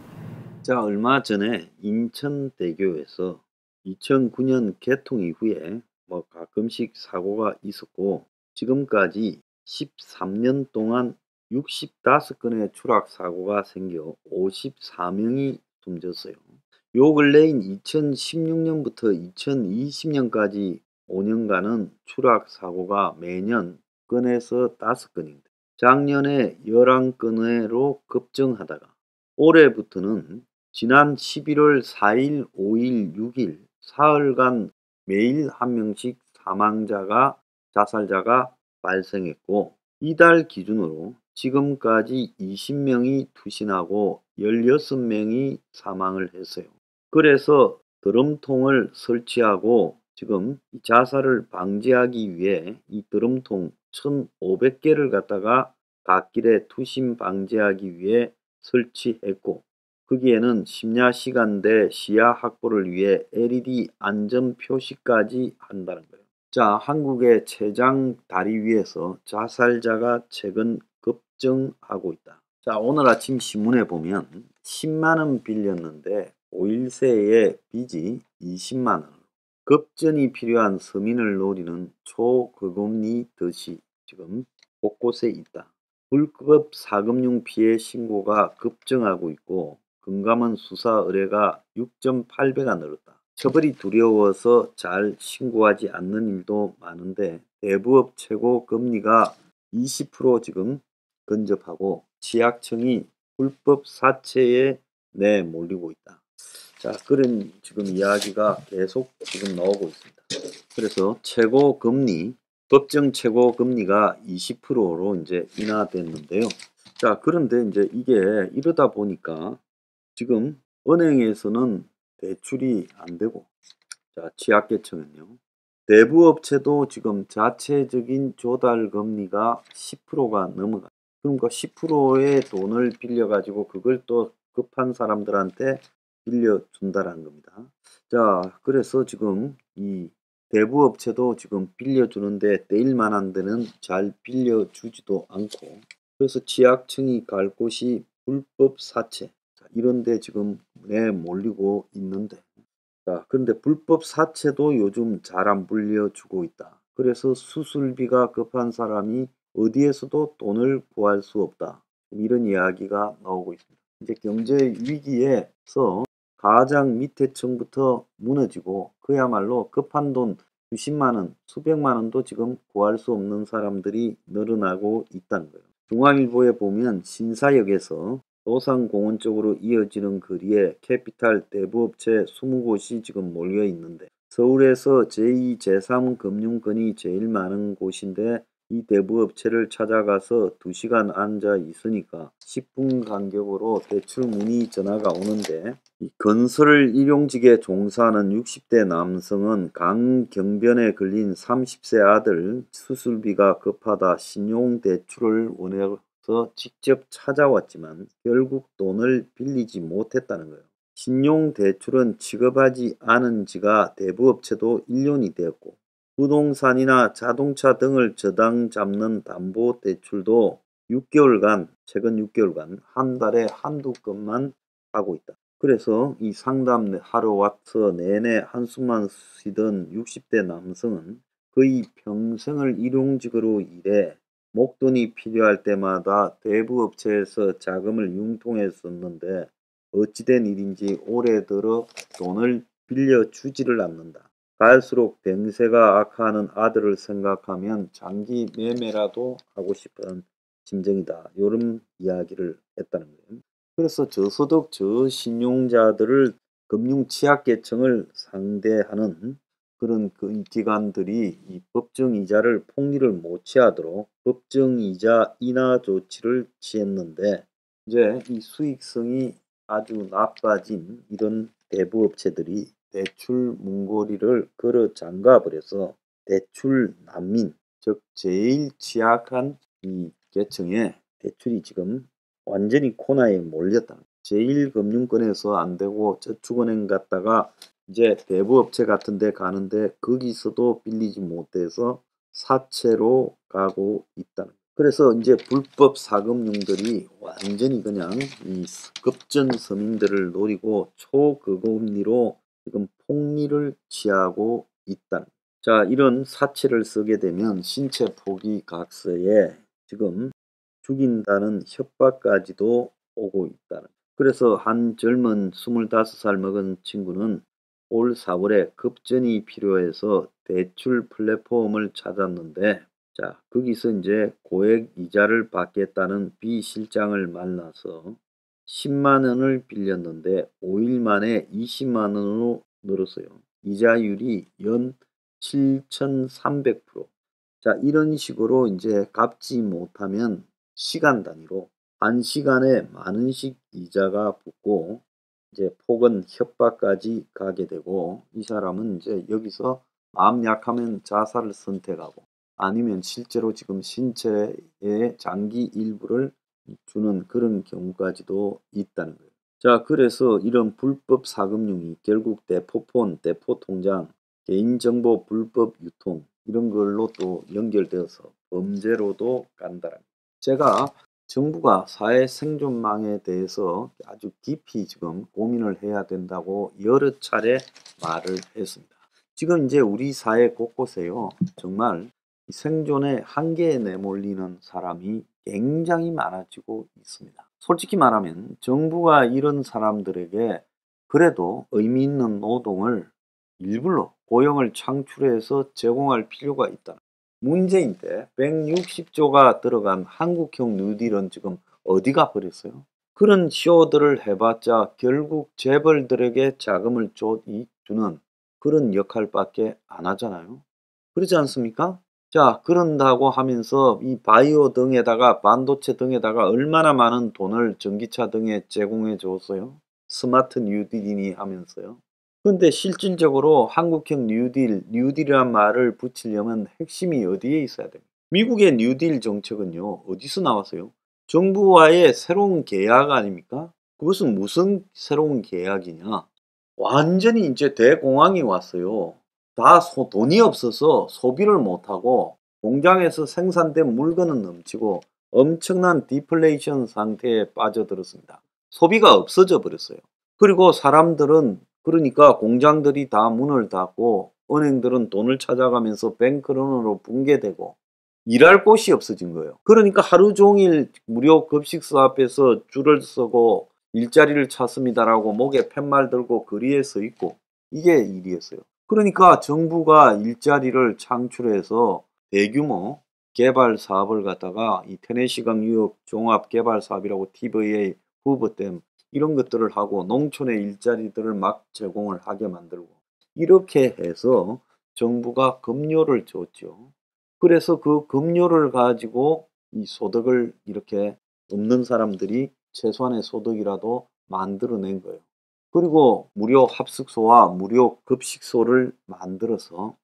자, 얼마 전에 인천대교에서 2009년 개통 이후에 뭐 가끔씩 사고가 있었고 지금까지 13년 동안 65건의 추락 사고가 생겨 54명이 숨졌어요. 요 근래인 2016년부터 2020년까지 5년간은 추락 사고가 매년 건에서 5건입니다. 작년에 11건으로 급증하다가 올해부터는 지난 11월 4일, 5일, 6일 사흘간 매일 한 명씩 자살자가 발생했고 이달 기준으로 지금까지 20명이 투신하고 16명이 사망을 했어요. 그래서 드럼통을 설치하고 지금 이 자살을 방지하기 위해 이 드럼통 1,500개를 갖다가 갓길에 투신 방지하기 위해 설치했고 거기에는 심야 시간대 시야 확보를 위해 LED 안전 표시까지 한다는 거예요. 자, 한국의 최장 다리 위에서 자살자가 최근 급증하고 있다. 자, 오늘 아침 신문에 보면 10만 원 빌렸는데 5일 새에 빚이 20만 원. 급전이 필요한 서민을 노리는 초고금리 덫이 지금 곳곳에 있다. 불법 사금융 피해 신고가 급증하고 있고 금감원 수사 의뢰가 6.8배가 늘었다. 처벌이 두려워서 잘 신고하지 않는 일도 많은데 대부업 최고 금리가 20% 지금 근접하고 치약청이 불법 사채에 내몰리고 있다. 자, 그런 지금 이야기가 계속 지금 나오고 있습니다. 그래서 최고 금리, 법정 최고 금리가 20%로 이제 인하됐는데요. 자, 그런데 이제 이게 이러다 보니까 지금 은행에서는 대출이 안 되고, 자, 취약계층은요. 대부업체도 지금 자체적인 조달 금리가 10%가 넘어가. 그러니까 10%의 돈을 빌려가지고 그걸 또 급한 사람들한테 빌려준다라는 겁니다. 자, 그래서 지금 이 대부업체도 지금 빌려주는데 떼일 만한 데는 잘 빌려주지도 않고 그래서 취약층이 갈 곳이 불법 사채 이런 데 지금 내몰리고 있는데 자, 그런데 불법 사채도 요즘 잘 안 불려주고 있다. 그래서 수술비가 급한 사람이 어디에서도 돈을 구할 수 없다. 이런 이야기가 나오고 있습니다. 이제 경제 위기에서 가장 밑에 층부터 무너지고 그야말로 급한 돈 수십만 원, 수백만 원도 지금 구할 수 없는 사람들이 늘어나고 있다는 거예요. 중앙일보에 보면 신사역에서 도산공원 쪽으로 이어지는 거리에 캐피탈 대부업체 20곳이 지금 몰려 있는데 서울에서 제2, 제3 금융권이 제일 많은 곳인데 이 대부업체를 찾아가서 2시간 앉아 있으니까 10분 간격으로 대출 문의 전화가 오는데 이 건설 일용직에 종사하는 60대 남성은 강경변에 걸린 30세 아들 수술비가 급하다 신용대출을 원해서 직접 찾아왔지만 결국 돈을 빌리지 못했다는 거예요. 신용대출은 취급하지 않은 지가 대부업체도 1년이 되었고 부동산이나 자동차 등을 저당 잡는 담보대출도 6개월간, 최근 6개월간 한 달에 한두 건만 하고 있다. 그래서 이 상담하러 와서 내내 한숨만 쉬던 60대 남성은 거의 평생을 일용직으로 일해 목돈이 필요할 때마다 대부업체에서 자금을 융통했었는데 어찌된 일인지 올해 들어 돈을 빌려주지를 않는다. 갈수록 병세가 악화하는 아들을 생각하면 장기 매매라도 하고 싶은 심정이다. 이런 이야기를 했다는 거예요. 그래서 저소득 저신용자들을 금융 취약계층을 상대하는 그런 그 기관들이 이 법정이자를 폭리를 못 취하도록 법정이자 인하 조치를 취했는데 이제 이 수익성이 아주 나빠진 이런 대부업체들이 대출 문고리를 걸어 잠가버려서 대출 난민, 즉 제일 취약한 이 계층에 대출이 지금 완전히 코너에 몰렸다. 제1금융권에서 안 되고 저축은행 갔다가 이제 대부업체 같은 데 가는데 거기서도 빌리지 못해서 사채로 가고 있다. 그래서 이제 불법 사금융들이 완전히 그냥 이 급전 서민들을 노리고 초고금리로 지금 폭리를 취하고 있다. 자, 이런 사채를 쓰게 되면 신체 포기 각서에 지금 죽인다는 협박까지도 오고 있다는. 그래서 한 젊은 25살 먹은 친구는 올 4월에 급전이 필요해서 대출 플랫폼을 찾았는데 자, 거기서 이제 고액 이자를 받겠다는 B 실장을 만나서 10만 원을 빌렸는데 5일 만에 20만 원으로 늘었어요. 이자율이 연 7,300%. 자, 이런 식으로 이제 갚지 못하면 시간 단위로 1시간에 만 원씩 이자가 붙고 이제 폭언 협박까지 가게 되고 이 사람은 이제 여기서 마음 약하면 자살을 선택하고 아니면 실제로 지금 신체의 장기 일부를 주는 그런 경우까지도 있다는 거예요. 자, 그래서 이런 불법 사금융이 결국 대포폰, 대포통장, 개인정보 불법 유통 이런 걸로 또 연결되어서 범죄로도 간다는 거예요. 제가 정부가 사회 생존망에 대해서 아주 깊이 지금 고민을 해야 된다고 여러 차례 말을 했습니다. 지금 이제 우리 사회 곳곳에요. 정말 생존의 한계에 내몰리는 사람이 굉장히 많아지고 있습니다. 솔직히 말하면 정부가 이런 사람들에게 그래도 의미 있는 노동을 일부러 고용을 창출해서 제공할 필요가 있다. 문제인데 160조가 들어간 한국형 뉴딜은 지금 어디가 버렸어요? 그런 쇼들을 해봤자 결국 재벌들에게 자금을 주는 그런 역할밖에 안 하잖아요. 그렇지 않습니까? 자, 그런다고 하면서 이 바이오 등에다가 반도체 등에다가 얼마나 많은 돈을 전기차 등에 제공해 줬어요? 스마트 뉴딜이니 하면서요. 근데 실질적으로 한국형 뉴딜이란 말을 붙이려면 핵심이 어디에 있어야 됩니까? 미국의 뉴딜 정책은요, 어디서 나왔어요? 정부와의 새로운 계약 아닙니까? 그것은 무슨 새로운 계약이냐? 완전히 이제 대공황이 왔어요. 다 돈이 없어서 소비를 못하고 공장에서 생산된 물건은 넘치고 엄청난 디플레이션 상태에 빠져들었습니다. 소비가 없어져 버렸어요. 그리고 사람들은 그러니까 공장들이 다 문을 닫고 은행들은 돈을 찾아가면서 뱅크런으로 붕괴되고 일할 곳이 없어진 거예요. 그러니까 하루 종일 무료 급식소 앞에서 줄을 서고 일자리를 찾습니다라고 목에 팻말 들고 거리에 서 있고 이게 일이었어요. 그러니까 정부가 일자리를 창출해서 대규모 개발 사업을 갖다가 이 테네시강 유역 종합 개발 사업이라고 TVA 후보댐 이런 것들을 하고 농촌의 일자리들을 막 제공을 하게 만들고 이렇게 해서 정부가 급료를 줬죠. 그래서 그 급료를 가지고 이 소득을 이렇게 없는 사람들이 최소한의 소득이라도 만들어낸 거예요. 그리고 무료 합숙소와 무료 급식소를 만들어서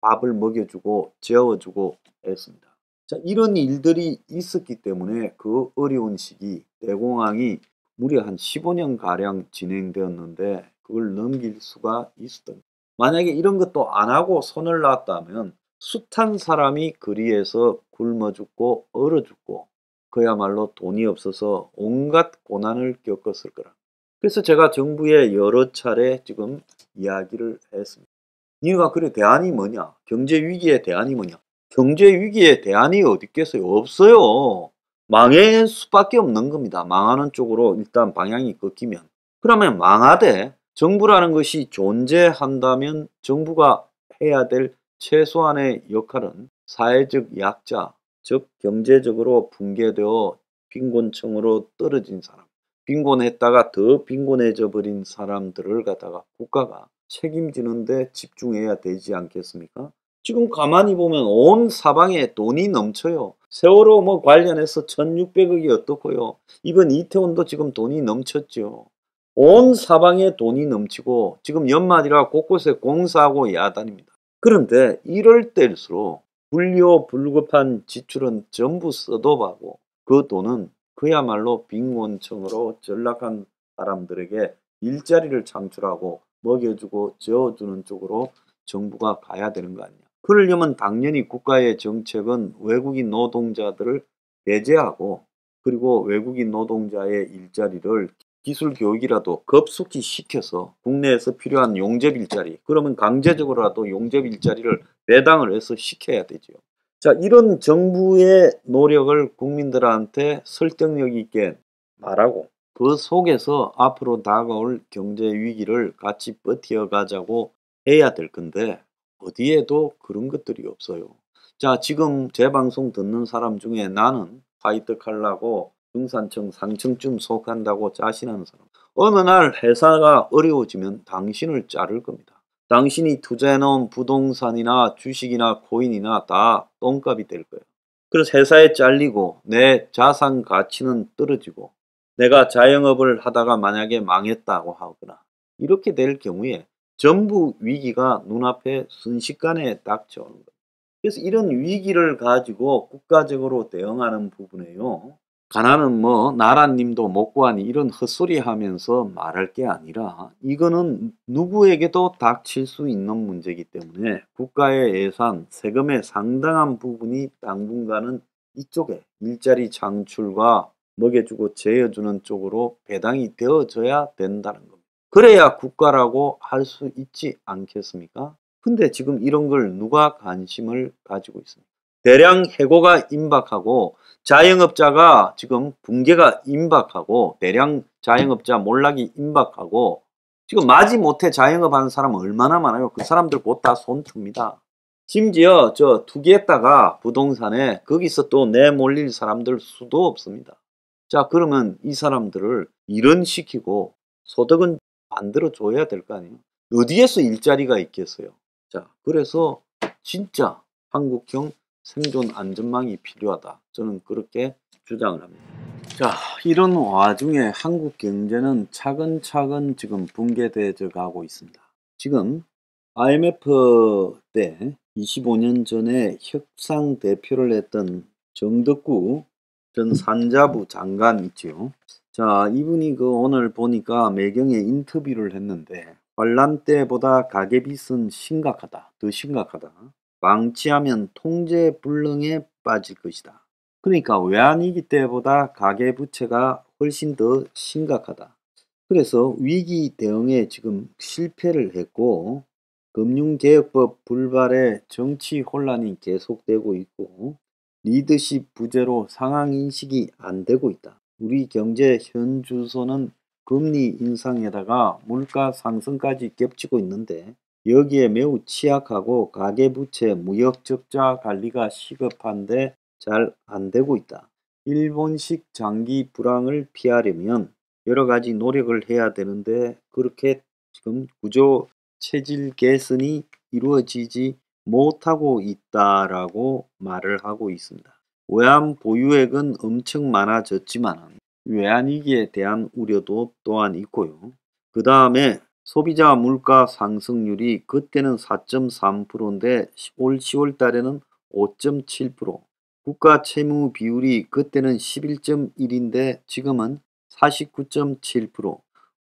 밥을 먹여주고 재워주고 했습니다. 자, 이런 일들이 있었기 때문에 그 어려운 시기 대공황이 무려 한 15년가량 진행되었는데 그걸 넘길 수가 있었던 거예요. 만약에 이런 것도 안 하고 손을 놨다면 숱한 사람이 거리에서 굶어 죽고 얼어 죽고 그야말로 돈이 없어서 온갖 고난을 겪었을 거라. 그래서 제가 정부에 여러 차례 지금 이야기를 했습니다. 니가 그래 대안이 뭐냐? 경제 위기의 대안이 뭐냐? 경제 위기의 대안이 어디 있겠어요? 없어요. 망할 수밖에 없는 겁니다. 망하는 쪽으로 일단 방향이 꺾이면. 그러면 망하되 정부라는 것이 존재한다면 정부가 해야 될 최소한의 역할은 사회적 약자, 즉 경제적으로 붕괴되어 빈곤층으로 떨어진 사람, 빈곤했다가 더 빈곤해져 버린 사람들을 갖다가 국가가 책임지는 데 집중해야 되지 않겠습니까? 지금 가만히 보면 온 사방에 돈이 넘쳐요. 세월호 뭐 관련해서 1600억이 어떻고요. 이번 이태원도 지금 돈이 넘쳤죠. 온 사방에 돈이 넘치고 지금 연말이라 곳곳에 공사하고 야단입니다. 그런데 이럴 때일수록 불효불급한 지출은 전부 써도하고 그 돈은 그야말로 빈곤층으로 전락한 사람들에게 일자리를 창출하고 먹여주고 재워주는 쪽으로 정부가 가야 되는 거 아니냐. 그러려면 당연히 국가의 정책은 외국인 노동자들을 배제하고 그리고 외국인 노동자의 일자리를 기술 교육이라도 급속히 시켜서 국내에서 필요한 용접 일자리 그러면 강제적으로라도 용접 일자리를 배당을 해서 시켜야 되죠. 자, 이런 정부의 노력을 국민들한테 설득력 있게 말하고 그 속에서 앞으로 다가올 경제 위기를 같이 버텨가자고 해야 될 건데 어디에도 그런 것들이 없어요. 자, 지금 제 방송 듣는 사람 중에 나는 화이트 칼라고 중산층 상층쯤 속한다고 자신하는 사람 어느 날 회사가 어려워지면 당신을 자를 겁니다. 당신이 투자해놓은 부동산이나 주식이나 코인이나 다 똥값이 될 거예요. 그래서 회사에 잘리고 내 자산 가치는 떨어지고 내가 자영업을 하다가 만약에 망했다고 하거나 이렇게 될 경우에 전부 위기가 눈앞에 순식간에 닥쳐오는 거예요. 그래서 이런 위기를 가지고 국가적으로 대응하는 부분에요. 가난은 뭐 나라님도 못 구하니 이런 헛소리 하면서 말할 게 아니라 이거는 누구에게도 닥칠 수 있는 문제이기 때문에 국가의 예산, 세금의 상당한 부분이 당분간은 이쪽에 일자리 창출과 먹여주고 재어주는 쪽으로 배당이 되어져야 된다는 겁니다. 그래야 국가라고 할 수 있지 않겠습니까? 근데 지금 이런 걸 누가 관심을 가지고 있습니까? 대량 해고가 임박하고 자영업자가 지금 붕괴가 임박하고 대량 자영업자 몰락이 임박하고 지금 마지못해 자영업하는 사람은 얼마나 많아요. 그 사람들 곧 다 손틉니다. 심지어 저 투기했다가 부동산에 거기서 또 내몰릴 사람들 수도 없습니다. 자, 그러면 이 사람들을 일은시키고 소득은 만들어줘야 될 거 아니에요. 어디에서 일자리가 있겠어요. 자, 그래서 진짜 한국형 생존 안전망이 필요하다. 저는 그렇게 주장을 합니다. 자, 이런 와중에 한국 경제는 차근차근 지금 붕괴되어 가고 있습니다. 지금 IMF 때 25년 전에 협상 대표를 했던 정덕구 전 산자부 장관 있지요. 자, 이분이 오늘 보니까 매경에 인터뷰를 했는데 환란 때보다 가계빚은 심각하다. 더 심각하다. 방치하면 통제 불능에 빠질 것이다. 그러니까 외환위기 때보다 가계부채가 훨씬 더 심각하다. 그래서 위기 대응에 지금 실패를 했고 금융개혁법 불발에 정치 혼란이 계속되고 있고 리더십 부재로 상황 인식이 안 되고 있다. 우리 경제 현 주소는 금리 인상에다가 물가 상승까지 겹치고 있는데 여기에 매우 취약하고 가계부채 무역적자 관리가 시급한데 잘 안 되고 있다. 일본식 장기 불황을 피하려면 여러 가지 노력을 해야 되는데 그렇게 지금 구조 체질 개선이 이루어지지 못하고 있다라고 말을 하고 있습니다. 외환 보유액은 엄청 많아졌지만 외환위기에 대한 우려도 또한 있고요. 그 다음에 소비자 물가 상승률이 그때는 4.3%인데 올 10월 달에는 5.7%, 국가 채무 비율이 그때는 11.1인데 지금은 49.7%,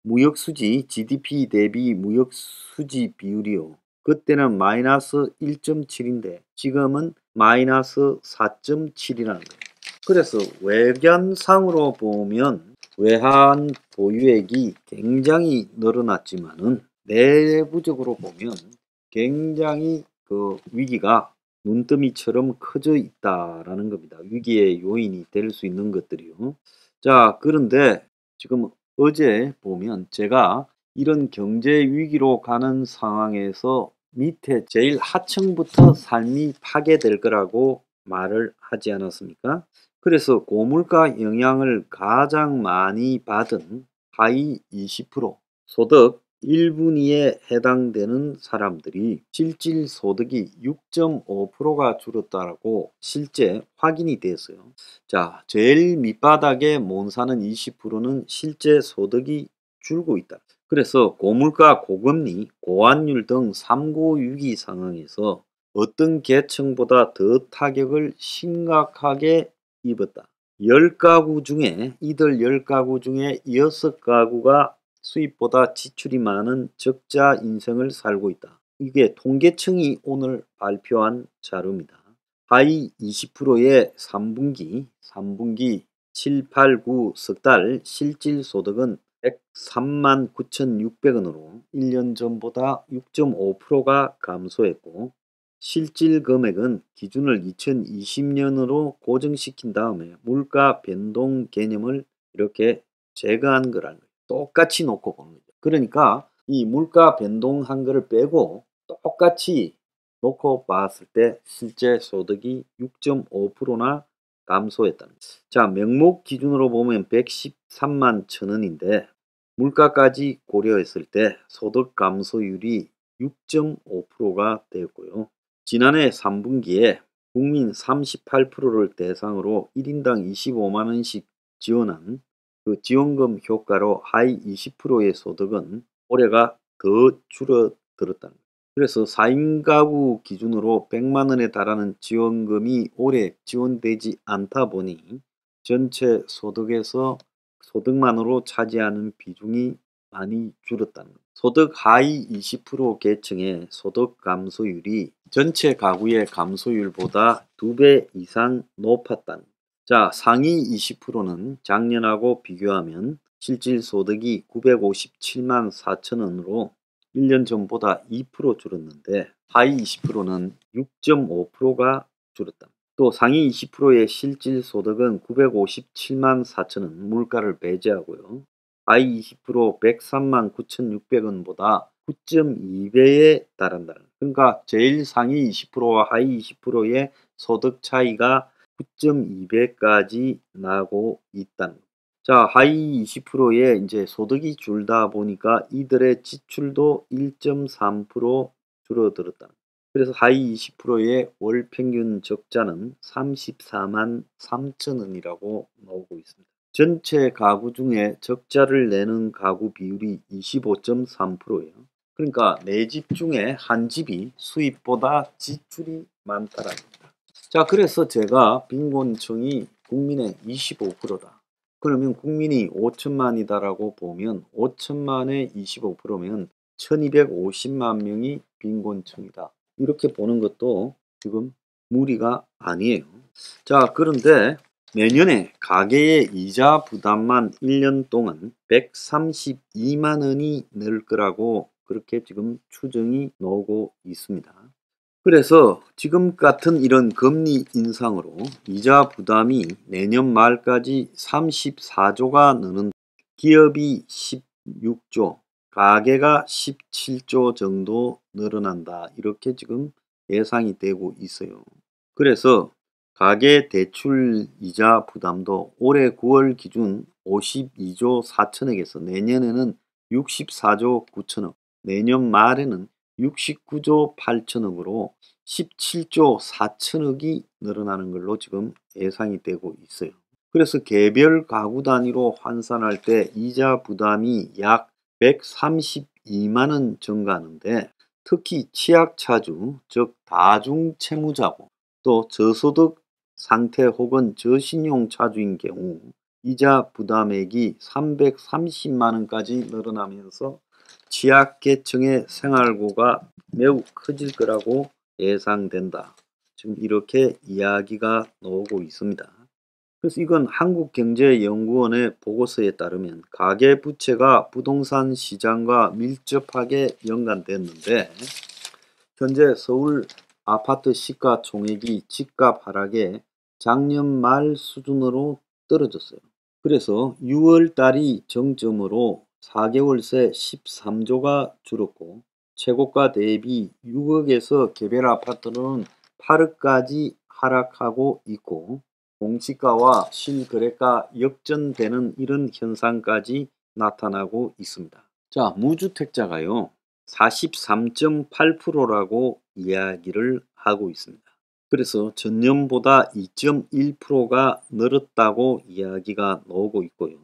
무역수지 GDP 대비 무역수지 비율이요. 그때는 마이너스 1.7인데 지금은 마이너스 4.7이라는 거예요. 그래서 외견상으로 보면 외환 보유액이 굉장히 늘어났지만은 내부적으로 보면 굉장히 그 위기가 눈더미처럼 커져 있다라는 겁니다. 위기의 요인이 될 수 있는 것들이요. 자, 그런데 지금 어제 보면 제가 이런 경제 위기로 가는 상황에서 밑에 제일 하층부터 삶이 파괴될 거라고 말을 하지 않았습니까? 그래서 고물가 영향을 가장 많이 받은 하위 20% 소득 1분위에 해당되는 사람들이 실질 소득이 6.5%가 줄었다고 실제 확인이 됐어요. 자, 제일 밑바닥에 못 사는 20%는 실제 소득이 줄고 있다. 그래서 고물가, 고금리, 고환율 등 삼고위기 상황에서 어떤 계층보다 더 타격을 심각하게 입었다. 10가구 중에 이들 10가구 중에 6가구가 수입보다 지출이 많은 적자 인생을 살고 있다. 이게 통계청이 오늘 발표한 자료입니다. 하위 20%의 3분기 7, 8, 9 석 달 실질 소득은 103만 9,600원으로 1년 전보다 6.5%가 감소했고 실질 금액은 기준을 2020년으로 고정시킨 다음에 물가 변동 개념을 이렇게 제거한 거라는 거예요. 똑같이 놓고 보는 거죠. 그러니까 이 물가 변동한 거를 빼고 똑같이 놓고 봤을 때 실제 소득이 6.5%나 감소했다는 거죠. 자, 명목 기준으로 보면 113만 1,000원인데 물가까지 고려했을 때 소득 감소율이 6.5%가 되었고요. 지난해 3분기에 국민 38%를 대상으로 1인당 25만원씩 지원한 그 지원금 효과로 하위 20%의 소득은 올해가 더 줄어들었다는 거예요. 그래서 4인 가구 기준으로 100만 원에 달하는 지원금이 올해 지원되지 않다 보니 전체 소득에서 소득만으로 차지하는 비중이 많이 줄었다는 거예요. 소득 하위 20% 계층의 소득 감소율이 전체 가구의 감소율보다 2배 이상 높았다는 거예요. 자, 상위 20%는 작년하고 비교하면 실질 소득이 957만 4천 원으로 1년 전보다 2% 줄었는데 하위 20%는 6.5%가 줄었다. 또 상위 20%의 실질 소득은 957만 4천 원 물가를 배제하고요. 하위 20% 103만 9,600원보다 9.2배에 달한다. 그러니까 제일 상위 20%와 하위 20%의 소득 차이가 9.2배까지 나고 있다는 것. 자, 하위 20%의 이제 소득이 줄다 보니까 이들의 지출도 1.3% 줄어들었다. 그래서 하위 20%의 월 평균 적자는 34만 3천 원이라고 나오고 있습니다. 전체 가구 중에 적자를 내는 가구 비율이 25.3%예요. 그러니까 4집 중에 한 집이 수입보다 지출이 많다라는 겁니다. 자, 그래서 제가 빈곤층이 국민의 25%다. 그러면 국민이 5천만이다라고 보면 5천만의 25%면 1250만 명이 빈곤층이다. 이렇게 보는 것도 지금 무리가 아니에요. 자, 그런데 내년에 가계의 이자 부담만 1년 동안 132만 원이 늘 거라고 그렇게 지금 추정이 나오고 있습니다. 그래서 지금 같은 이런 금리 인상으로 이자 부담이 내년 말까지 34조가 느는 기업이 16조, 가계가 17조 정도 늘어난다. 이렇게 지금 예상이 되고 있어요. 그래서 가계 대출 이자 부담도 올해 9월 기준 52조 4천억에서 내년에는 64조 9천억, 내년 말에는 69조 8천억으로 17조 4천억이 늘어나는 걸로 지금 예상이 되고 있어요. 그래서 개별 가구 단위로 환산할 때 이자 부담이 약 132만 원 증가하는데 특히 취약차주, 즉 다중채무자고 또 저소득 상태 혹은 저신용 차주인 경우 이자 부담액이 330만 원까지 늘어나면서 취약계층의 생활고가 매우 커질 거라고 예상된다. 지금 이렇게 이야기가 나오고 있습니다. 그래서 이건 한국경제연구원의 보고서에 따르면 가계부채가 부동산 시장과 밀접하게 연관됐는데 현재 서울 아파트 시가 총액이 집값 하락에 작년 말 수준으로 떨어졌어요. 그래서 6월 달이 정점으로 4개월 새 13조가 줄었고 최고가 대비 6억에서 개별 아파트는 8억까지 하락하고 있고 공시가와 실거래가 역전되는 이런 현상까지 나타나고 있습니다. 자, 무주택자가요 43.8%라고 이야기를 하고 있습니다. 그래서 전년보다 2.1%가 늘었다고 이야기가 나오고 있고요.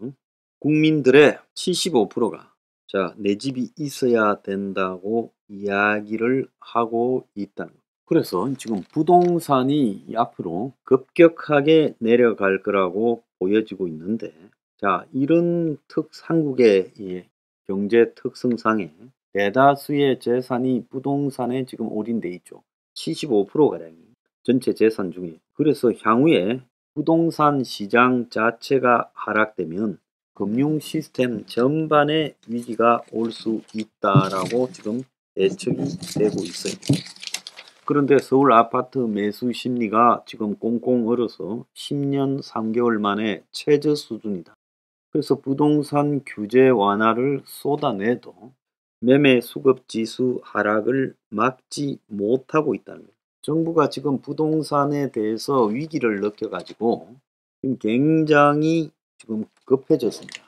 국민들의 75%가 자, 내 집이 있어야 된다고 이야기를 하고 있다는 것. 그래서 지금 부동산이 앞으로 급격하게 내려갈 거라고 보여지고 있는데 자, 이런 한국의 경제 특성상에 대다수의 재산이 부동산에 지금 올인돼 있죠. 75%가량이 전체 재산 중에. 그래서 향후에 부동산 시장 자체가 하락되면 금융 시스템 전반에 위기가 올 수 있다라고 지금 예측이 되고 있어요. 그런데 서울 아파트 매수 심리가 지금 꽁꽁 얼어서 10년 3개월 만에 최저 수준이다. 그래서 부동산 규제 완화를 쏟아내도 매매 수급 지수 하락을 막지 못하고 있다는 거예요. 정부가 지금 부동산에 대해서 위기를 느껴가지고 지금 굉장히 지금 급해졌습니다.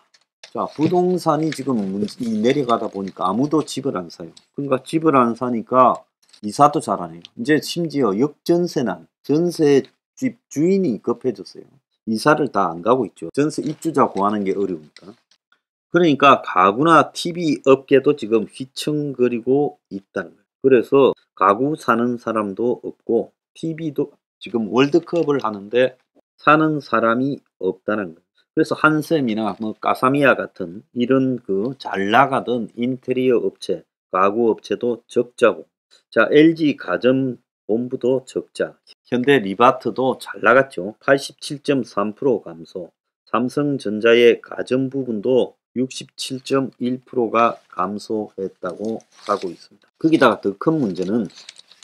자, 부동산이 지금 내려가다 보니까 아무도 집을 안 사요. 그러니까 집을 안 사니까 이사도 잘 안 해요. 이제 심지어 역전세난 전세 집 주인이 급해졌어요. 이사를 다 안 가고 있죠. 전세 입주자 구하는 게 어려우니까. 그러니까 가구나 TV 업계도 지금 휘청거리고 있다는 거예요. 그래서 가구 사는 사람도 없고 TV도 지금 월드컵을 하는데 사는 사람이 없다는 거예요. 그래서 한샘이나 뭐 까사미야 같은 이런 그 잘 나가던 인테리어 업체, 가구 업체도 적자고, 자 LG 가전본부도 적자, 현대 리바트도 잘 나갔죠. 87.3% 감소, 삼성전자의 가전 부분도 67.1%가 감소했다고 하고 있습니다. 거기다가 더 큰 문제는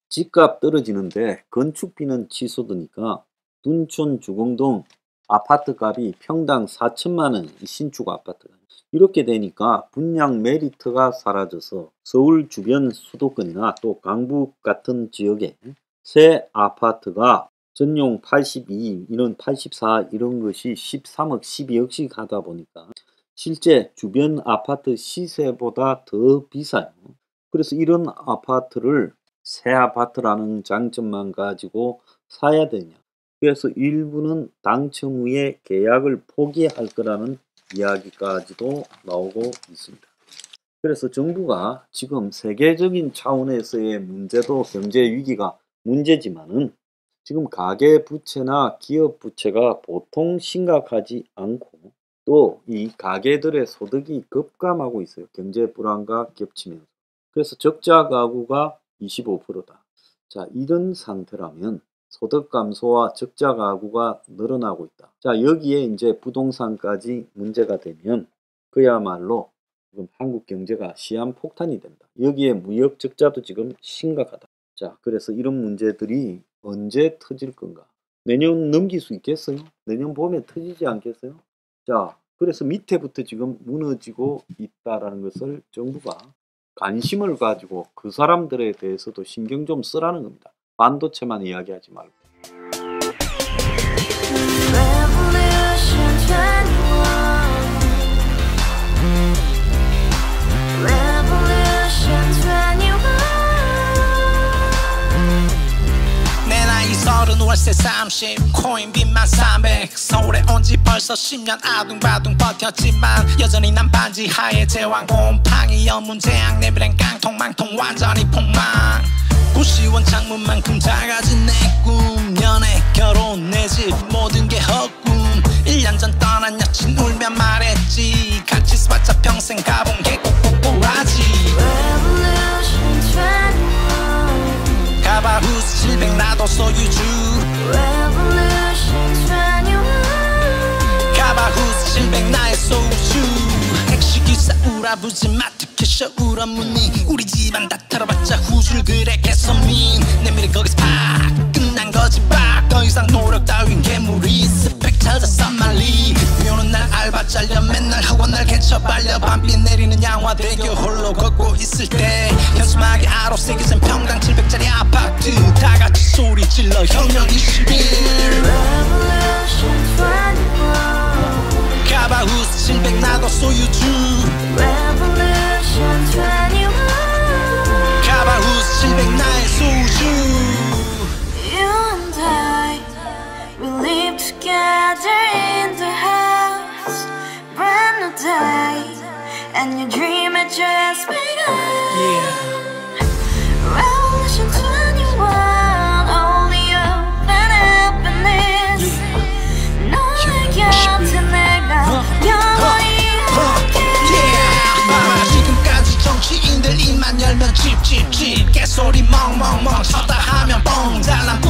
집값 떨어지는데 건축비는 치솟으니까 둔촌 주공동 아파트 값이 평당 4천만 원, 신축 아파트가 이렇게 되니까 분양 메리트가 사라져서 서울 주변 수도권이나 또 강북 같은 지역에 새 아파트가 전용 82, 이런 84 이런 것이 13억, 12억씩 하다 보니까 실제 주변 아파트 시세보다 더 비싸요. 그래서 이런 아파트를 새 아파트라는 장점만 가지고 사야 되냐. 그래서 일부는 당첨 후에 계약을 포기할 거라는 이야기까지도 나오고 있습니다. 그래서 정부가 지금 세계적인 차원에서의 문제도 경제 위기가 문제지만은 지금 가계 부채나 기업 부채가 보통 심각하지 않고 또 이 가계들의 소득이 급감하고 있어요. 경제 불안과 겹치면서. 그래서 적자 가구가 25%다. 자, 이런 상태라면 소득 감소와 적자 가구가 늘어나고 있다. 자, 여기에 이제 부동산까지 문제가 되면 그야말로 지금 한국 경제가 시한폭탄이 된다. 여기에 무역 적자도 지금 심각하다. 자, 그래서 이런 문제들이 언제 터질 건가? 내년 넘길 수 있겠어요? 내년 봄에 터지지 않겠어요? 자, 그래서 밑에부터 지금 무너지고 있다라는 것을 정부가 관심을 가지고 그 사람들에 대해서도 신경 좀 쓰라는 겁니다. 반도체만 이야기하지 말고. 월세 30 코인빚만 300 서울에 온지 벌써 10년 아둥바둥 버텼지만 여전히 난 반지 하에 제왕 곰팡이 연문제약 내비랭 깡통망통 완전히 폭망 고시원 창문만큼 작아진 내 꿈 연애 결혼 내 집 모든 게 헛꿈 1년 전 떠난 여친 울며 말했지 같이 써봤자 평생 가본 게 꼭꼭꼬라지 가바후스 700 나도 소유주 가바후스 700 나의 소주 택시기사 우라부지 마트 캐셔 울어무니 우리 집안 다 털어봤자 후줄 그래 개선민 내 미래 거기서 팍 끝난 거지 팍 더 이상 노력 따윈 괴물이 스펙 찾아서 말리 비오는 날 알바 잘려 맨날 학원 날 개쳐 발려 밤비 내리는 양화대교 홀로 걷고 있을 때 현수막에 아로 새겨진 평당 700짜리 아파트 다같이 소리 질러 혁명 21 가바후스 700 나도 소유주 가바후스 700 나의 소주 Together in the house, brand new day, and your dream had just begun. Revolution 21, only open happiness. 너의 곁에 내가 영원히 함께. 지금까지 정치인들 입만 열면 찝찝찝 개소리 멍멍멍 쳤다 하면 뻥 잘난